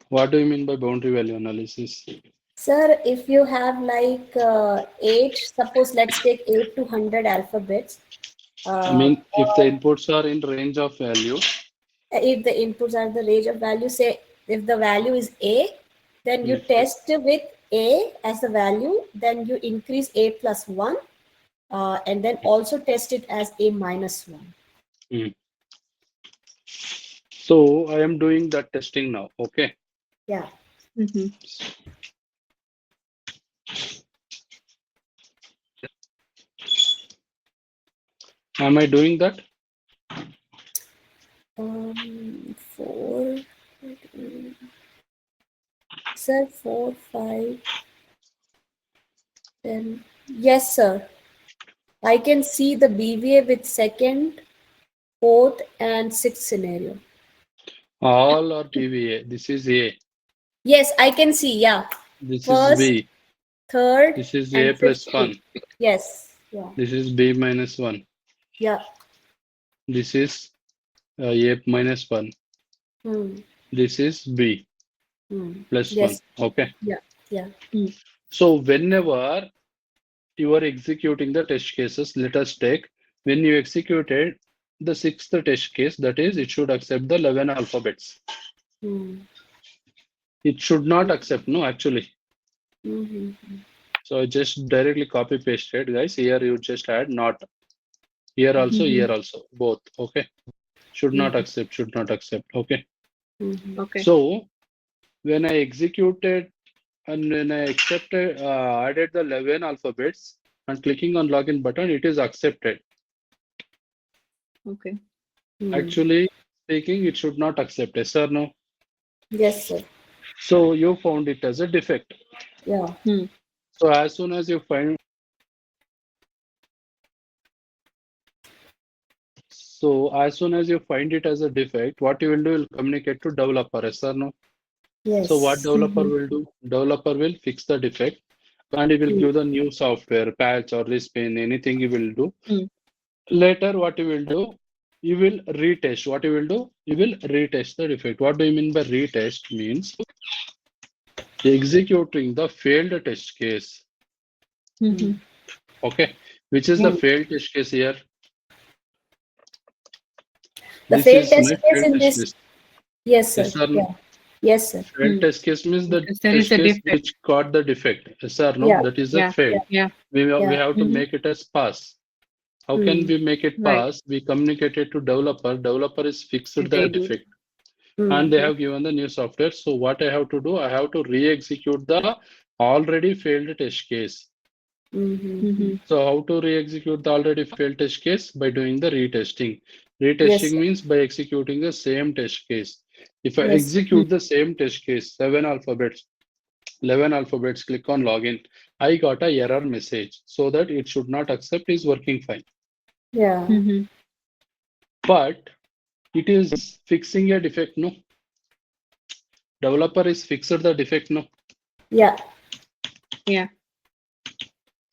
What do you mean by boundary value analysis? Sir, if you have like 8, suppose let's take 8 to 100 alphabets. I mean, if the inputs are in range of value. If the inputs are the range of value, say if the value is A, then you test with A as the value, then you increase A plus 1, and then also test it as A minus 1. So I am doing that testing now, okay? Yeah. Am I doing that? 4, sir, 4, 5, 10. Yes, sir. I can see the BVA with second, fourth, and sixth scenario. All are BVA. This is A. Yes, I can see. Yeah. This First, is B. Third. This is and A plus fifth. 1. Yes. Yeah. This is B minus 1. Yeah. This is A minus 1. This is B plus 1. Okay. Yeah. Yeah. So whenever you are executing the test cases, let us take when you executed the 6th test case, that is, it should accept the 11 alphabets. It should not accept, no, actually. So I just directly copy pasted, guys. Here you just add not. Here also, both. Okay. Should not accept, should not accept. Okay. Okay. So when I executed and when I accepted, added the 11 alphabets and clicking on login button, it is accepted. Okay. Actually speaking, it should not accept. Yes or no? Yes, sir. So you found it as a defect. Yeah. So as soon as you find, it as a defect, what you will do, will communicate to developer. Yes or no? Yes. So what developer will do? Developer will fix the defect and he will give the new software, patch or respin, anything he will do. Later, what you will do? You will retest. What you will do? You will retest the defect. What do you mean by retest? Means executing the failed test case. Okay. Which is the failed test case here? The failed test case in this. Yes, sir. Yes or no? Yeah. Yes, sir. Failed test case means the There is test a case defect. which got the defect. Yes or no? Yeah. That is a failed. Yeah. We have to make it as pass. How can we make it pass? We communicated to developer. Developer is fixed the defect. And they have given the new software. So what I have to do? I have to re-execute the already failed test case. So how to re-execute the already failed test case? By doing the retesting. Yes, Retesting sir. means by executing the same test case. If I Yes, sir. execute the same test case, 11 alphabets, click on login, I got a error message so that it should not accept is working fine. Yeah. But it is fixing a defect, no? Developer is fixed the defect, no? Yeah. Yeah.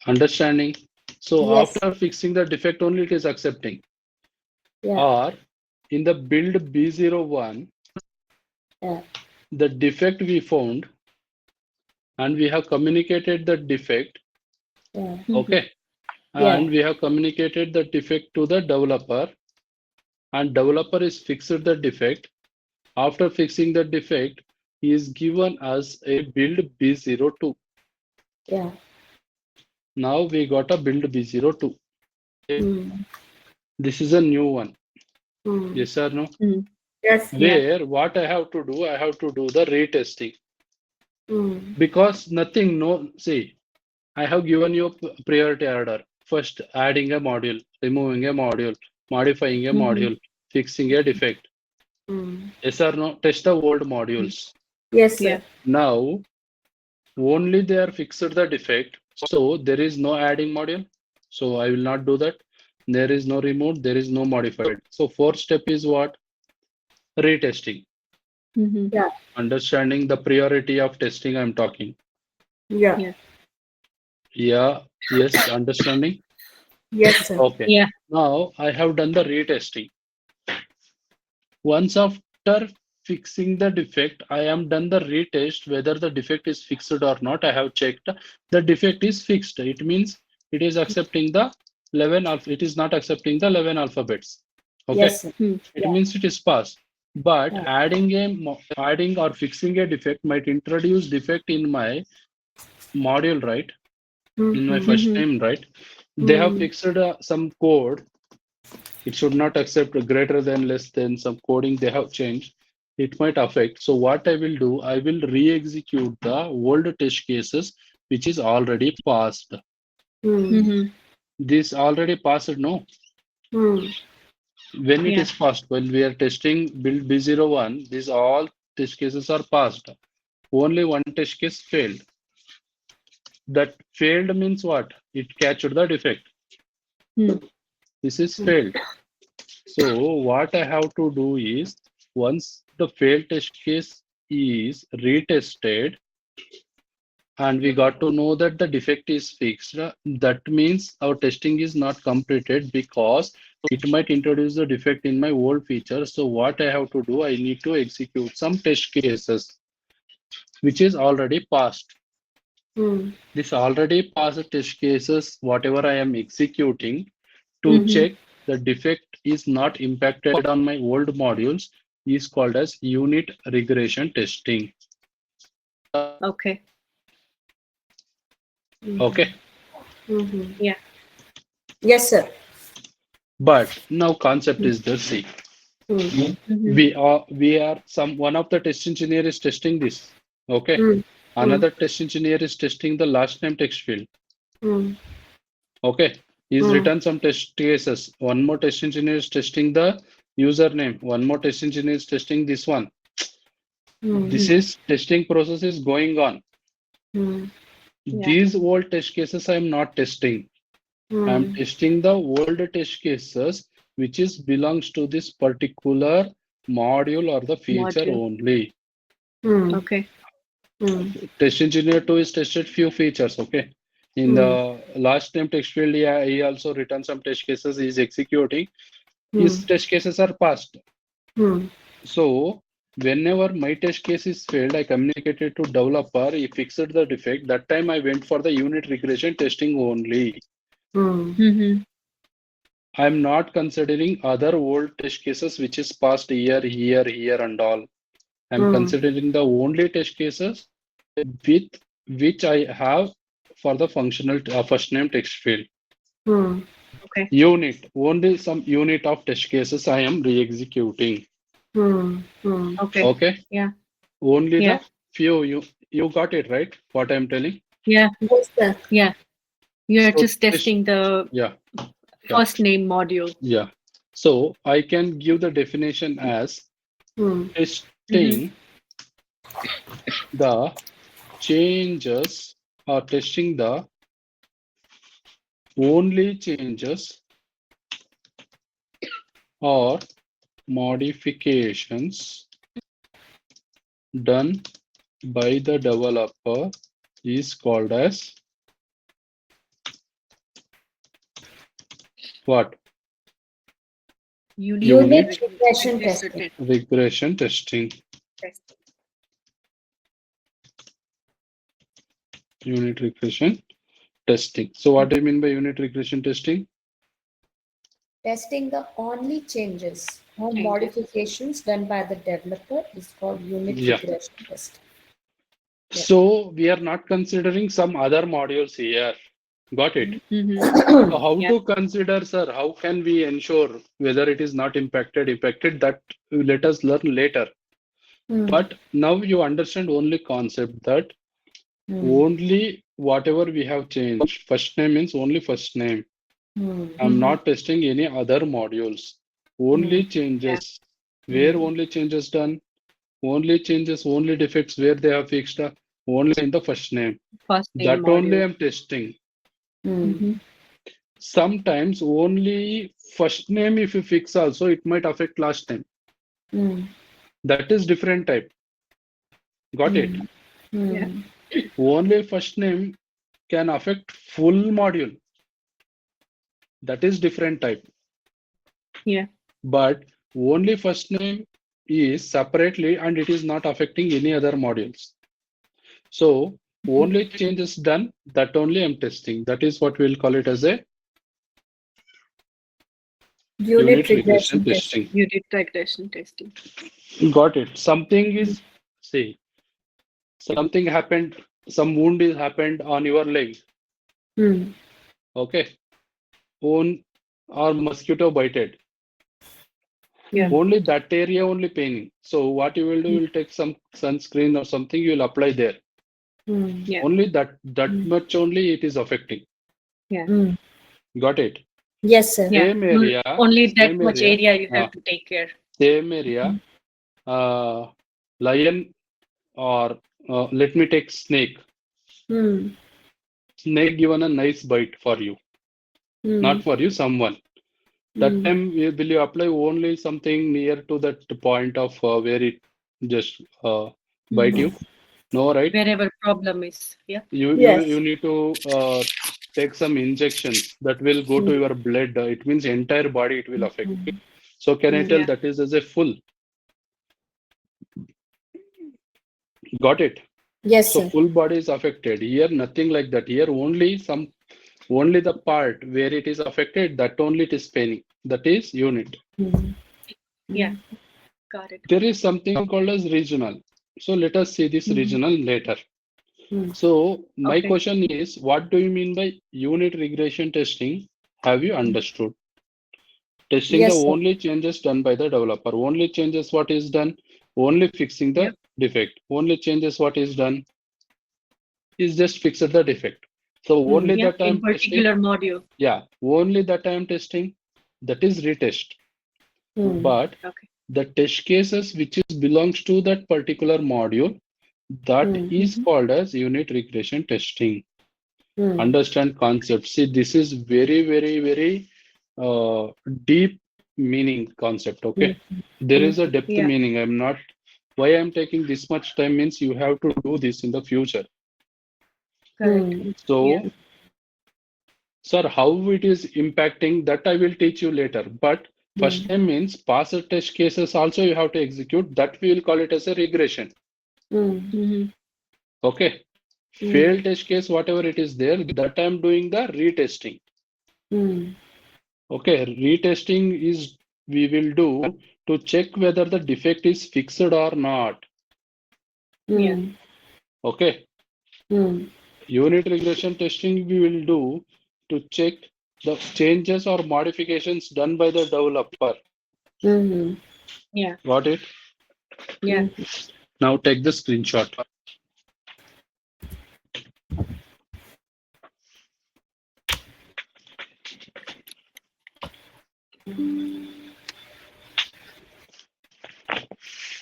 Understanding? So Yes. after fixing the defect only it is accepting. Yeah. Or in the build B01, Yeah. the defect we found and we have communicated the defect, Yeah. okay? Yeah. And we have communicated the defect to the developer and developer is fixed the defect. After fixing the defect, he is given us a build B02. Yeah. Now we got a build B02. Mm. This is a new one. Mm. Yes or no? Yes. Yeah. Where what I have to do, I have to do the retesting. Mm. Because nothing, no, see, I have given you a priority order. First, adding a module, removing a module, modifying a module, fixing a defect. Mm. Yes or no? Test the old modules. Yes, sir. Yeah. Now, only they are fixed the defect. So there is no adding module. So I will not do that. There is no removed, there is no modified. So fourth step is what? Retesting. Yeah. Understanding the priority of testing I'm talking. Yeah. Yeah. Yeah, yes, understanding. Yes, sir. Okay. Yeah. Now I have done the retesting. Once after fixing the defect, I am done the retest whether the defect is fixed or not. I have checked the defect is fixed. It means it is accepting the 11 alpha. It is not accepting the 11 alphabets. Okay. Yes, sir. It Yeah. means it is passed. But Yeah. adding or fixing a defect might introduce defect in my module, right? In my first name, right? They have fixed some code. It should not accept greater than less than some coding they have changed. It might affect. So what I will do, I will re-execute the old test cases which is already passed. This already passed, no? When it Yeah. is passed, when we are testing build B01, these all test cases are passed. Only one test case failed. That failed means what? It captured the defect. This is failed. So what I have to do is once the failed test case is retested and we got to know that the defect is fixed, that means our testing is not completed because it might introduce the defect in my old feature. So what I have to do, I need to execute some test cases which is already passed. This already passed test cases, whatever I am executing to check the defect is not impacted on my old modules is called as unit regression testing. Okay. Okay. Yeah. Yes, sir. But now concept is the see. We are one of the test engineer is testing this. Okay. Another test engineer is testing the last name text field. Okay. He's written some test cases. One more test engineer is testing the username. One more test engineer is testing this one. This is testing process is going on. These old test cases I am not testing. I am testing the old test cases which is belongs to this particular module or the feature only. Okay. Test engineer 2 is tested few features. Okay. In the last name text field, yeah, he also written some test cases. He is executing. His test cases are passed. So whenever my test case is failed, I communicated to developer. He fixed the defect. That time I went for the unit regression testing only. I'm not considering other old test cases which is passed here, and all. I'm considering the only test cases with which I have for the functional first name text field. Okay. Unit, only some unit of test cases I am re-executing. Okay. Okay. Yeah. Only Yeah. the few you got it right? What I'm telling? Yeah. Yes, sir. Yeah. You're So just testing the yeah, first name module. yeah. So I can give the definition as testing the changes or testing the only changes or modifications done by the developer is called as what? Unit regression testing. Regression testing. Unit regression testing. So what do you mean by unit regression testing? Testing the only changes or modifications done by the developer is called unit regression testing. So we are not considering some other modules here. Got it? So how to consider, sir? How can we ensure whether it is not impacted? That let us learn later. But now you understand only concept that only whatever we have changed. First name means only first name. I'm not testing any other modules. Only changes. Where only changes done? Only changes, only defects where they have fixed only in the first name. That only I'm testing. Sometimes only first name if you fix also it might affect last name. That is different type. Got it? Only first name can affect full module. That is different type. But only first name is separately and it is not affecting any other modules. So only changes done, that only I'm testing. That is what we'll call it as a unit regression testing. Unit regression testing. Got it. Something is, say, something happened, some wound is happened on your leg. Okay. Or mosquito bited. Only that area only paining. So what you will do, you'll take some sunscreen or something, you will apply there. Only that much only it is affecting. Got it? Yes, sir. Same area. Only that much area you have to take care. Same area. Lion or let me take snake. Snake given a nice bite for you. Not for you, someone. That time will you apply only something near to that point of where it just bite you? No, right? Wherever problem is. You need to take some injections that will go to your blood. It means entire body it will affect. So can I tell that is as a full? Got it? Yes, So sir. full body is affected. Here nothing like that. Here only the part where it is affected, that only it is paining. That is unit. Got it. There is something called as regional. So let us see this regional later. So my question is, what do you mean by unit regression testing? Have you understood? Testing the only changes done by the developer. Only changes what is done. Only fixing the defect. Only changes what is done is just fix the defect. So only that time particular module. Yeah, only that I am testing. That is retest. But the test cases which is belongs to that particular module, that is called as unit regression testing. Understand concept. See, this is very, very, very deep meaning concept. Okay, there is a depth meaning. I'm not. Why I'm taking this much time means you have to do this in the future. So. Sir, how it is impacting that I will teach you later. But first time means pass test cases also you have to execute. That we will call it as a regression. Okay. Failed test case, whatever it is there, that I am doing the retesting. Okay. Retesting is we will do to check whether the defect is fixed or not. Okay. Unit regression testing we will do to check the changes or modifications done by the developer. Got it? Now take the screenshot.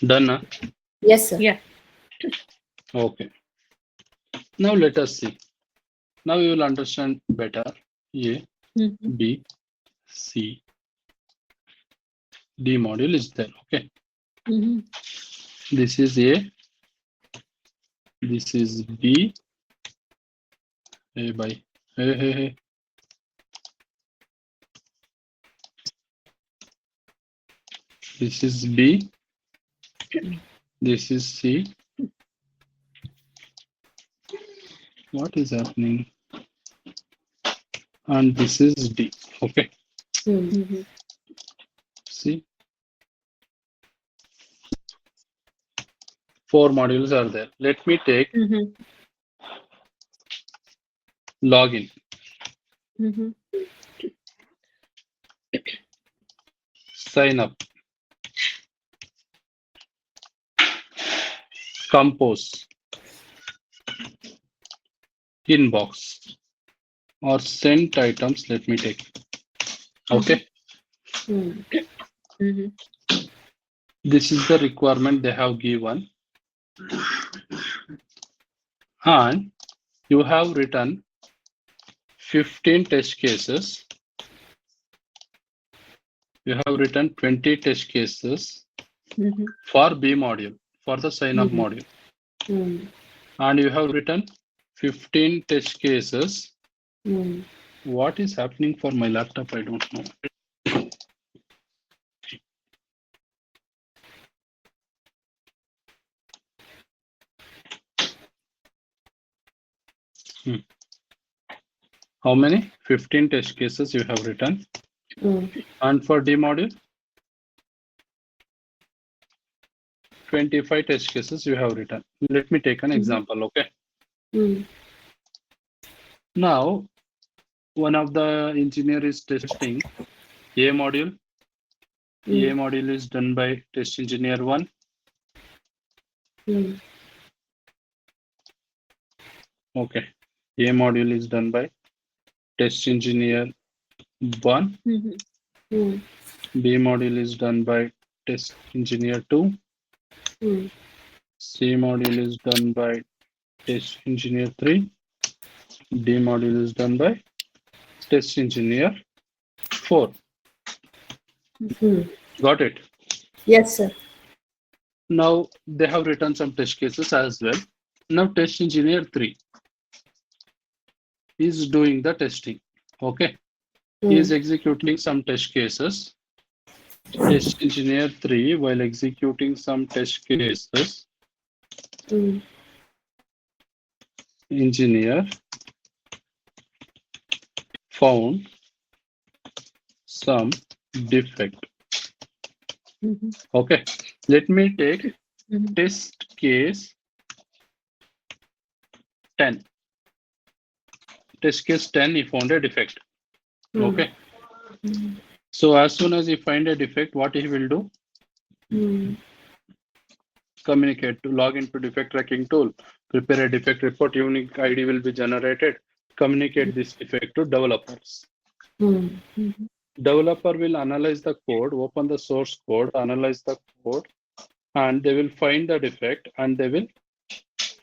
Done, huh? Yes, sir. Yeah. Okay. Now let us see. Now you will understand better. A, Mhm. B, C, D module is there. Okay. Mhm. This is A. This is B. Hey, bye. Hey. This is B. This is C. What is happening? And this is D. Okay. Mhm. See, 4 modules are there. Let me take Mhm. login, Mhm. sign up, compose, inbox, or sent items. Let me take. Okay. Mhm. This is the requirement they have given. And you have written 15 test cases. You have written 20 test cases Mhm. for B module, for the sign up Mhm. module. And you have written 15 test cases. What is happening for my laptop? I don't know. How many? 15 test cases you have written. And for D module, 25 test cases you have written. Let me take an example, okay? Now, one of the engineer is testing A module. A module is done by test engineer 1. Okay. A module is done by test engineer 1. Mhm. B module is done by test engineer 2. C module is done by test engineer 3. D module is done by test engineer 4. Got it? Yes, sir. Now they have written some test cases as well. Now test engineer 3 is doing the testing. Okay. He is executing some test cases. Test engineer 3, while executing some test cases, engineer found some defect. Mhm. Okay, let me take Mhm. test case 10. Test case 10, he found a defect. Okay, so as soon as he find a defect, what he will do? Communicate to log into defect tracking tool, prepare a defect report, unique ID will be generated, communicate this defect to developers. Mhm. Developer will analyze the code, open the source code, analyze the code, and they will find the defect and they will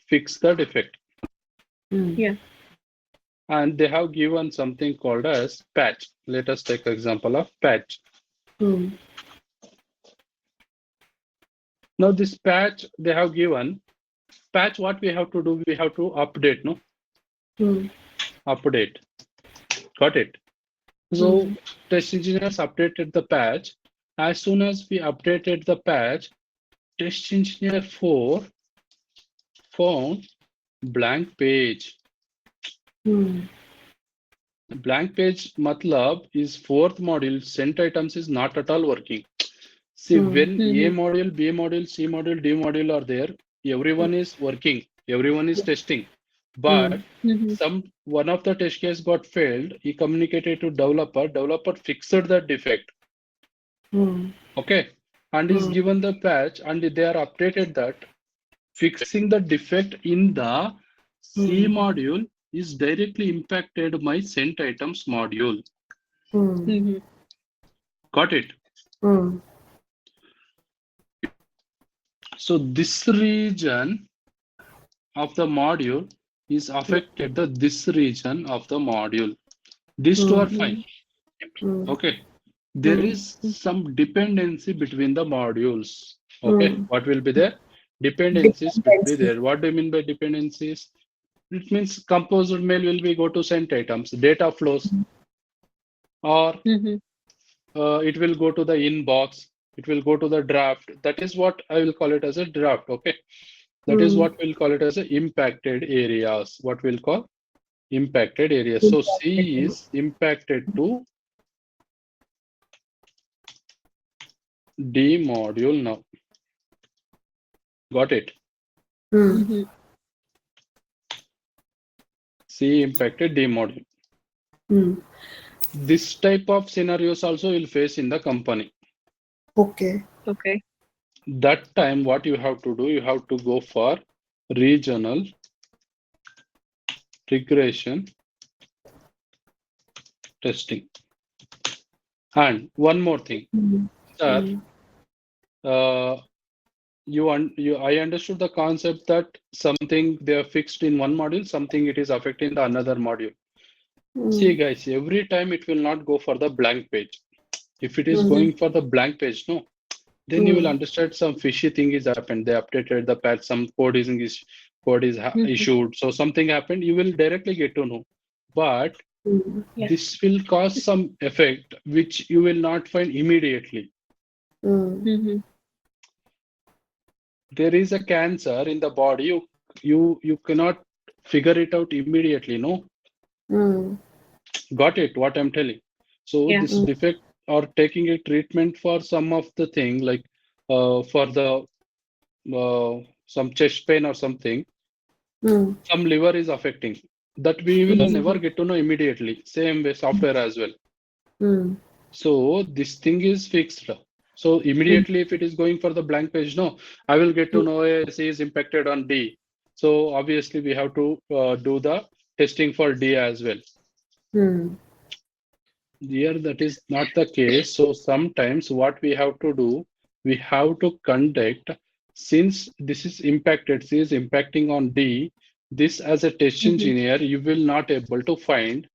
fix the defect. Yeah. And they have given something called as patch. Let us take example of patch. Now this patch they have given, patch what we have to do, we have to update, no? Update. Got it? So test engineers updated the patch. As soon as we updated the patch, test engineer 4 found blank page. Blank page matlab is 4th module, sent items is not at all working. See, when A module, B module, C module, D module are there, everyone is working, everyone is testing. But one of the test case got failed, he communicated to developer fixed the defect. Okay, and is given the patch and they are updated that fixing the defect in the C module is directly impacted my sent items module. Mhm. Got it? Mm. So this region of the module is affected this region of the module. These two are fine. Okay. There is some dependency between the modules. Okay. What will be there? Dependencies will be there. What do you mean by dependencies? It means composer mail will be go to sent items, data flows, or it will go to the inbox, it will go to the draft. That is what I will call it as a draft. Okay. That is what we'll call it as a impacted areas. What we'll call impacted areas. So C is impacted to D module now. Got it? C impacted D module. This type of scenarios also will face in the company. Okay. Okay. That time what you have to do, you have to go for regional regression testing. And one more thing, sir, I understood the concept that something they are fixed in one module, something it is affecting the another module. See guys, every time it will not go for the blank page. If it is going for the blank page, no, then you will understand some fishy thing is happened. They updated the patch, some code is issued. So something happened, you will directly get to know. But this will cause some effect which you will not find immediately. There is a cancer in the body, you cannot figure it out immediately, no? Got it, what I'm telling. So this defect or taking a treatment for some of the thing, like for the some chest pain or something, some liver is affecting, that we will never get to know immediately. Same way software as well. So this thing is fixed. So immediately if it is going for the blank page, no, I will get to know C is impacted on D. So obviously we have to do the testing for D as well. Here that is not the case. So sometimes what we have to do, we have to conduct, since this is impacted, C is impacting on D, this as a test engineer, you will not able to find.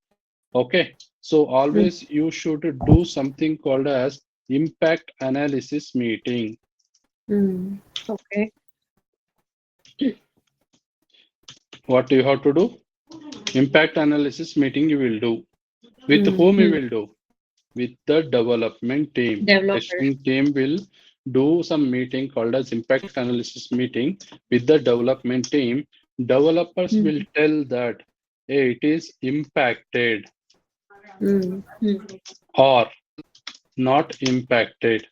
Okay. So always you should do something called as impact analysis meeting. Okay. What you have to do? Impact analysis meeting you will do. With whom you will do? With the development team. Testing team will do some meeting called as impact analysis meeting with the development team. Developers will tell that, hey, it is impacted or not impacted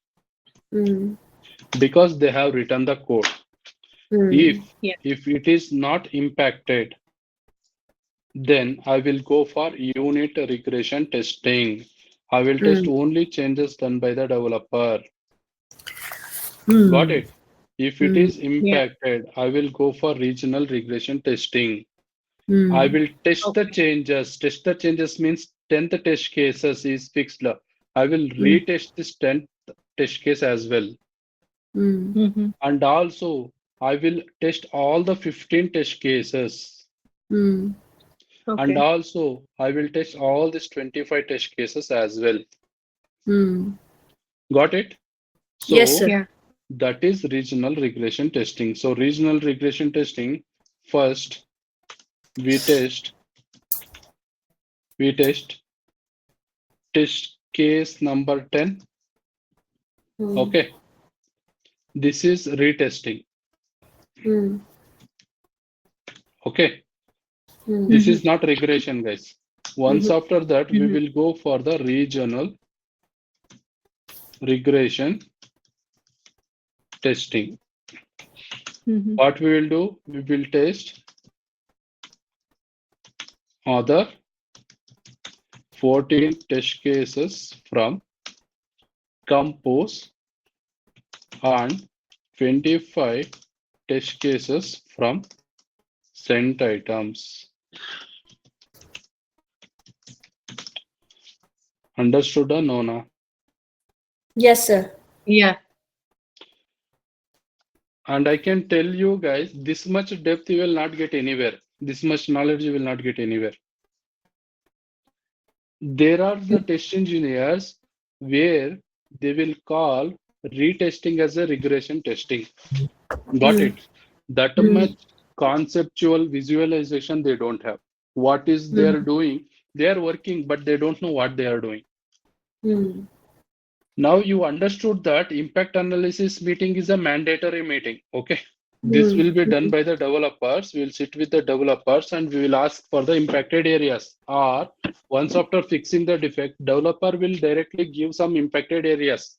because they have written the code. If it is not impacted, then I will go for unit regression testing. I will test only changes done by the developer. Got it? If it is impacted, I will go for regional regression testing. I will test the changes. Test the changes means 10th test cases is fixed. I will retest this 10th test case as well. And also, I will test all the 15 test cases. And also, I will test all these 25 test cases as well. Got it? So, yes, sir. that is regional regression testing. So, regional regression testing, first, we test test case number 10. Okay. This is retesting. Okay. This is not regression, guys. Once after that, we will go for the regional regression testing. What we will do, we will test other 14 test cases from compose and 25 test cases from sent items. Understood or no? Yes, sir. Yeah. And I can tell you guys, this much depth you will not get anywhere. This much knowledge you will not get anywhere. There are the test engineers where they will call retesting as a regression testing. Got it? That much conceptual visualization they don't have. What is they are doing? They are working, but they don't know what they are doing. Now you understood that impact analysis meeting is a mandatory meeting. Okay. This will be done by the developers. We'll sit with the developers and we will ask for the impacted areas. Or once after fixing the defect, developer will directly give some impacted areas.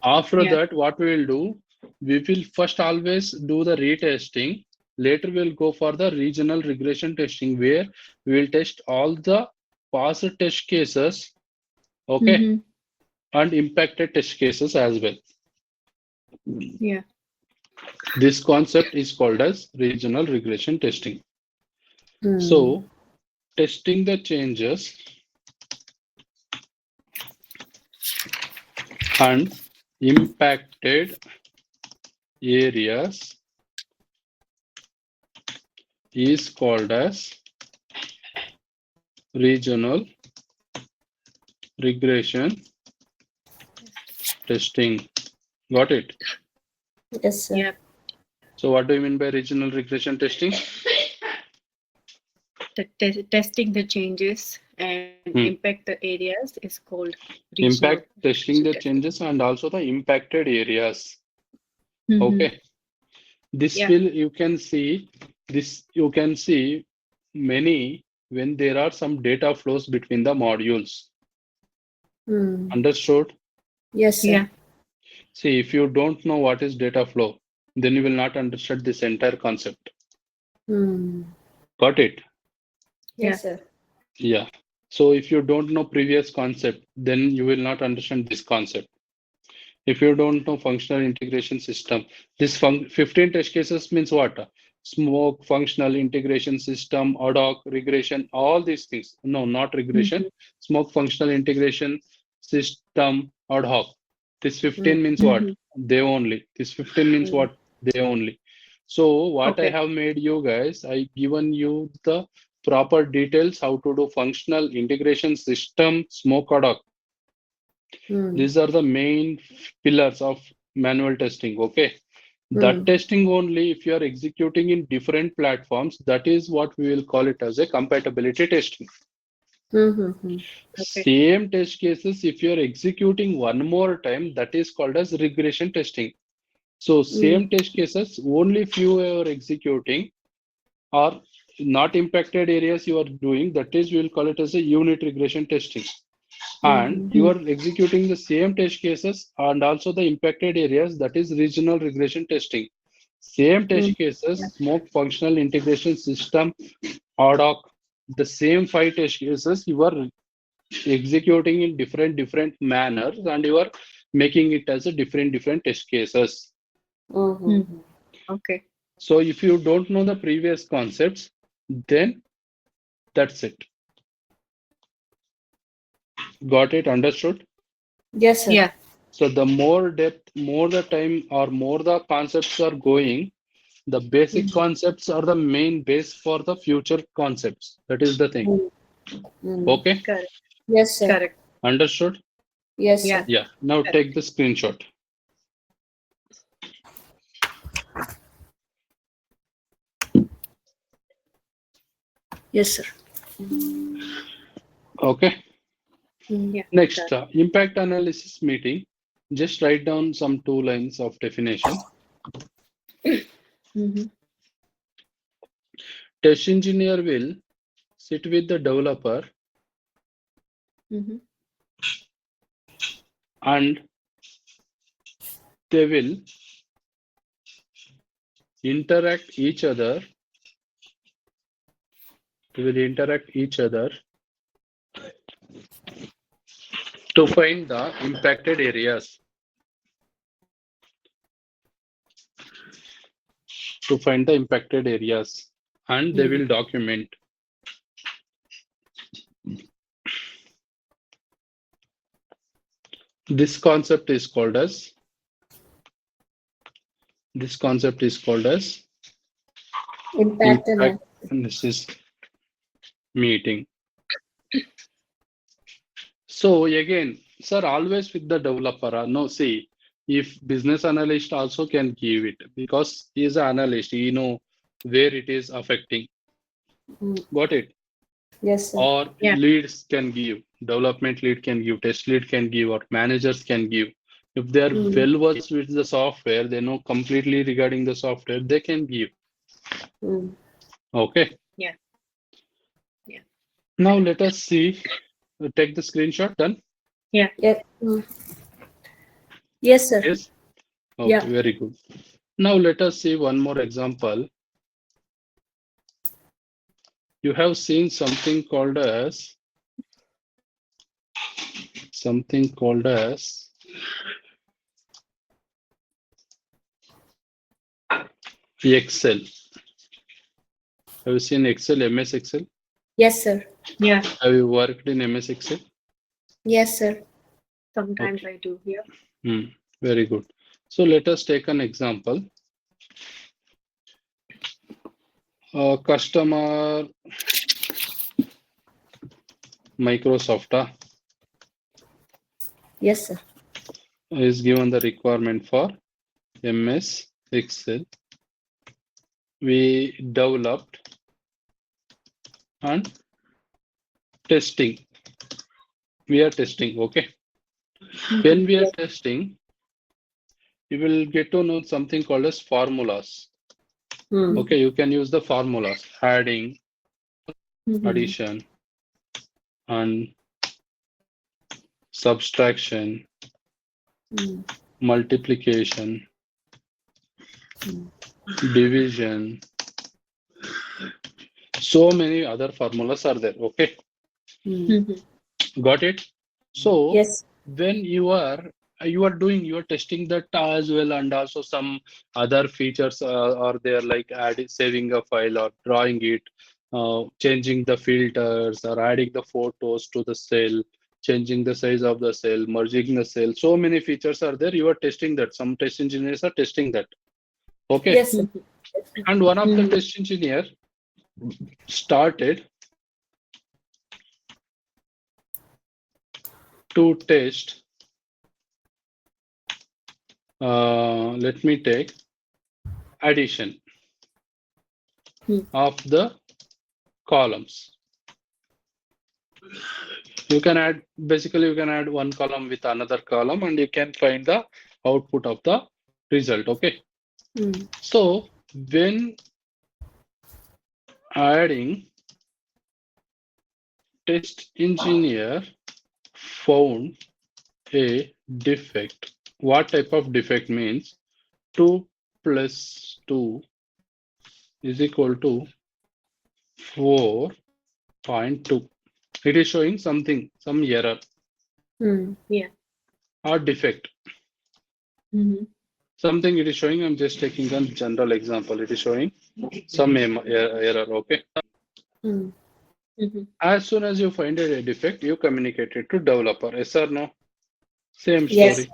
After that, what we will do, we will first always do the retesting. Later, we'll go for the regional regression testing where we will test all the past test cases, okay, and impacted test cases as well. Yeah. This concept is called as regional regression testing. So, testing the changes and impacted areas is called as regional regression testing. Got it? Yes, sir. Yeah. So what do you mean by regional regression testing? Testing the changes and impact the areas is called regional Impact testing the testing. changes and also the impacted areas. Okay. This will you can see many when there are some data flows between the modules. Understood? Yes, sir. Yeah. See, if you don't know what is data flow, then you will not understand this entire concept. Got it? Yes, sir. Yeah. So if you don't know previous concept, then you will not understand this concept. If you don't know functional integration system, this 15 test cases means what? Smoke, functional integration system, ad hoc, regression, all these things. No, not regression. Smoke, functional integration system, ad hoc. This 15 means what? They only. This 15 means what? They only. So what I have made you guys, I given you the proper details how to do functional integration system, smoke, ad hoc. These are the main pillars of manual testing. Okay. That testing only if you are executing in different platforms, that is what we will call it as a compatibility testing. Same test cases, if you are executing one more time, that is called as regression testing. So same test cases, only few are executing or not impacted areas you are doing, that is we will call it as a unit regression testing. And you are executing the same test cases and also the impacted areas, that is regional regression testing. Same test cases, smoke, functional integration system, ad hoc, the same 5 test cases you are executing in different manners and you are making it as a different test cases. Okay. So if you don't know the previous concepts, then that's it. Got it? Understood? Yes, sir. Yeah. So the more depth, more the time or more the concepts are going, the basic concepts are the main base for the future concepts. That is the thing. Okay? Correct. Yes, sir. Correct. Understood? Yes, Yeah. sir. Yeah. Now take the screenshot. Yes, sir. Okay. Yeah. Next, impact analysis meeting. Just write down some 2 lines of definition. Test engineer will sit with the developer and they will interact each other. They will interact each other to find the impacted areas. To find the impacted areas, and they will document. This concept is called as Impact analysis meeting. So again, sir, always with the developer. No, see, if business analyst also can give it because he is an analyst, he know where it is affecting. Got it? Yes, sir. Or Yeah. leads can give, development lead can give, test lead can give, or managers can give. If they are well versed with the software, they know completely regarding the software, they can give. Okay. Yeah. Yeah. Now let us see. Take the screenshot. Done. Yeah. Yes. Yes, sir. Yes. Okay. Yeah. Very good. Now let us see one more example. You have seen something called as Excel. Have you seen Excel, MS Excel? Yes, sir. Yeah. Have you worked in MS Excel? Yes, sir. Sometimes I do. Yeah. Very good. So let us take an example. Customer Microsoft Yes, sir. is given the requirement for MS Excel. We developed and testing. We are testing, okay? When we are testing, you will get to know something called as formulas. Okay, you can use the formulas, adding, addition, and subtraction, multiplication, division. So many other formulas are there, okay? Got it? So Yes. when you are testing that as well, and also some other features are there, like saving a file or drawing it, changing the filters or adding the photos to the cell, changing the size of the cell, merging the cell. So many features are there. You are testing that. Some test engineers are testing that. Okay. Yes, sir. And one of the test engineer started to test. Let me take addition of the columns. You can add, basically you can add one column with another column and you can find the output of the result, okay? So when adding, test engineer found a defect. What type of defect means 2 plus 2 is equal to 4.2. It is showing something, some error Yeah. or defect. Something it is showing. I'm just taking a general example. It is showing some error, okay? As soon as you find a defect, you communicate it to developer. Yes or no? Same story. Yes.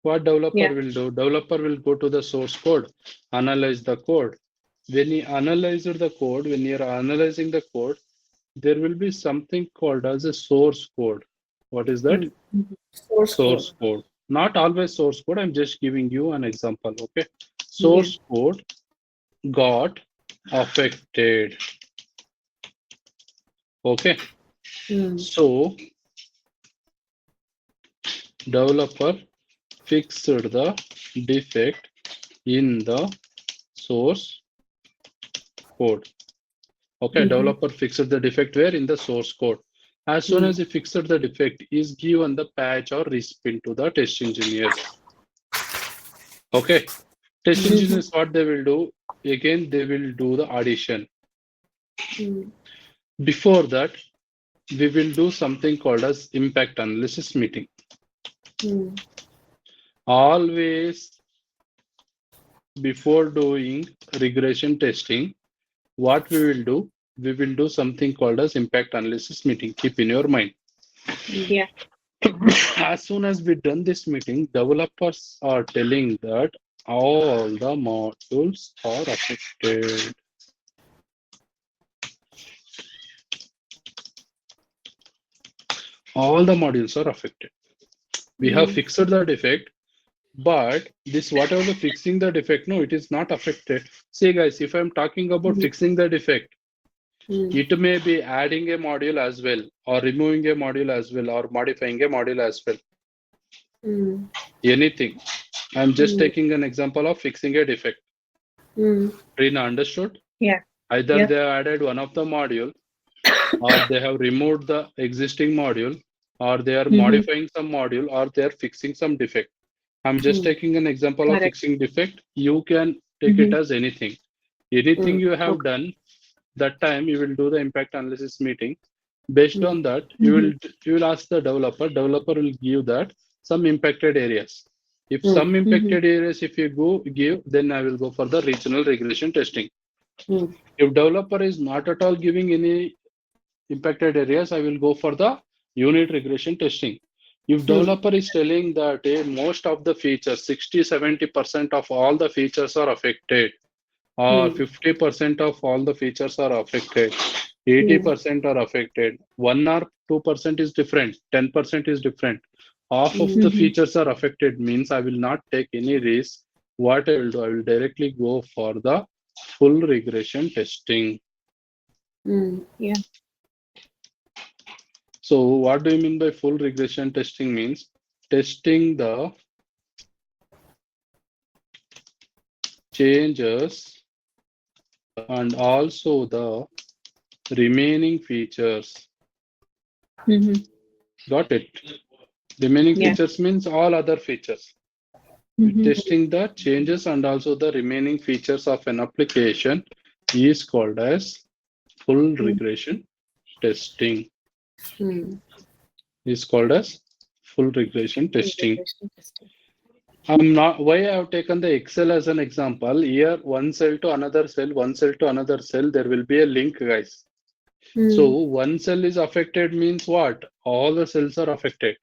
What developer will do? Developer will go to the source code, analyze the code. When he analyzes the code, when you're analyzing the code, there will be something called as a source code. What is that? Source code. Not always source code. I'm just giving you an example. Okay. Source code got affected. Okay. So developer fixed the defect in the source code. Okay, developer fixed the defect where? In the source code. As soon as he fixed the defect, is given the patch or respin to the test engineers. Okay, test engineers, what they will do? Again, they will do the addition. Before that, we will do something called as impact analysis meeting. Always before doing regression testing, what we will do? We will do something called as impact analysis meeting. Keep in your mind. Yeah. As soon as we done this meeting, developers are telling that all the modules are affected. All the modules are affected. We have fixed the defect, but this whatever the fixing the defect, no, it is not affected. See guys, if I'm talking about fixing the defect, it may be adding a module as well, or removing a module as well, or modifying a module as well. Anything. I'm just taking an example of fixing a defect. Rina, understood? Yeah. Either Yeah. they have added one of the module, or they have removed the existing module, or they are modifying some module, or they are fixing some defect. I'm just taking an example of Correct. fixing defect. You can take it as anything. Anything you have Okay. done, that time you will do the impact analysis meeting. Based on that, you will ask the developer. Developer will give that some impacted areas. If some impacted areas, if you give, then I will go for the regional regression testing. If developer is not at all giving any impacted areas, I will go for the unit regression testing. If developer is telling that most of the features, 60-70% of all the features are affected, or 50% of all the features are affected, 80% are affected, 1 or 2% is different, 10% is different, half of the features are affected, means I will not take any risk. What I will do, I will directly go for the full regression testing. Yeah. So what do you mean by full regression testing? Means testing the changes and also the remaining features. Got it? Remaining features means all other features. Testing the changes and also the remaining features of an application is called as full regression testing. Is called as full regression testing. I'm not why I have taken the Excel as an example. Here, one cell to another cell, one cell to another cell, there will be a link, guys. So one cell is affected means what? All the cells are affected.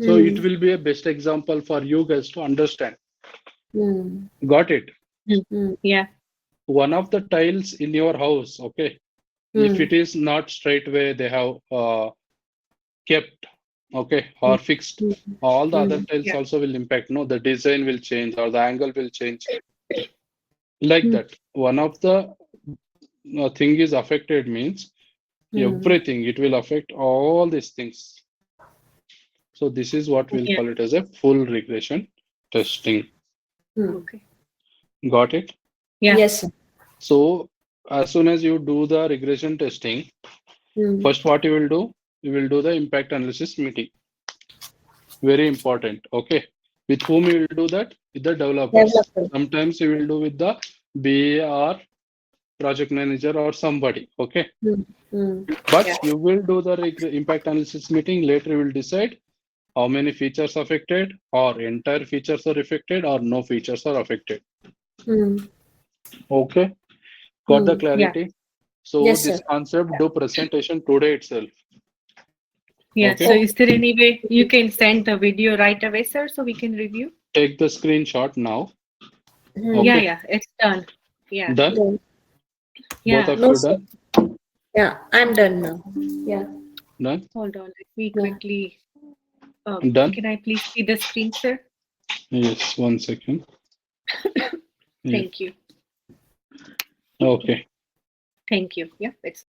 So it will be a best example for you guys to understand. Got it? Yeah. One of the tiles in your house, okay, if it is not straightway, they have kept, okay, or fixed, all the other tiles also will impact. No, the design will change or the angle will change. Like that. One of the thing is affected means everything, it will affect all these things. So this is what we'll call it as a full regression testing. Okay. Got it? Yeah. Yes, sir. So as soon as you do the regression testing, first what you will do? You will do the impact analysis meeting. Very important. Okay. With whom you will do that? With the developers. Sometimes you will do with the BA or project manager or somebody. Okay. But you will do the impact analysis meeting. Later you will decide how many features affected, or entire features are affected, or no features are affected. Okay. Got the clarity? Yeah. So Yes, this sir. concept do presentation today itself. Yeah. Okay. So is there any way you can send the video right away, sir, so we can review? Take the screenshot now. Yeah, yeah, it's done. Yeah. Done? Yeah. Both of No, you sir. done? Yeah, I'm done now. Yeah. Done? Hold on. Let me quickly. Done? Can I please see the screen, sir? Yes, 1 second. Thank you. Okay. Thank you. Yeah, it's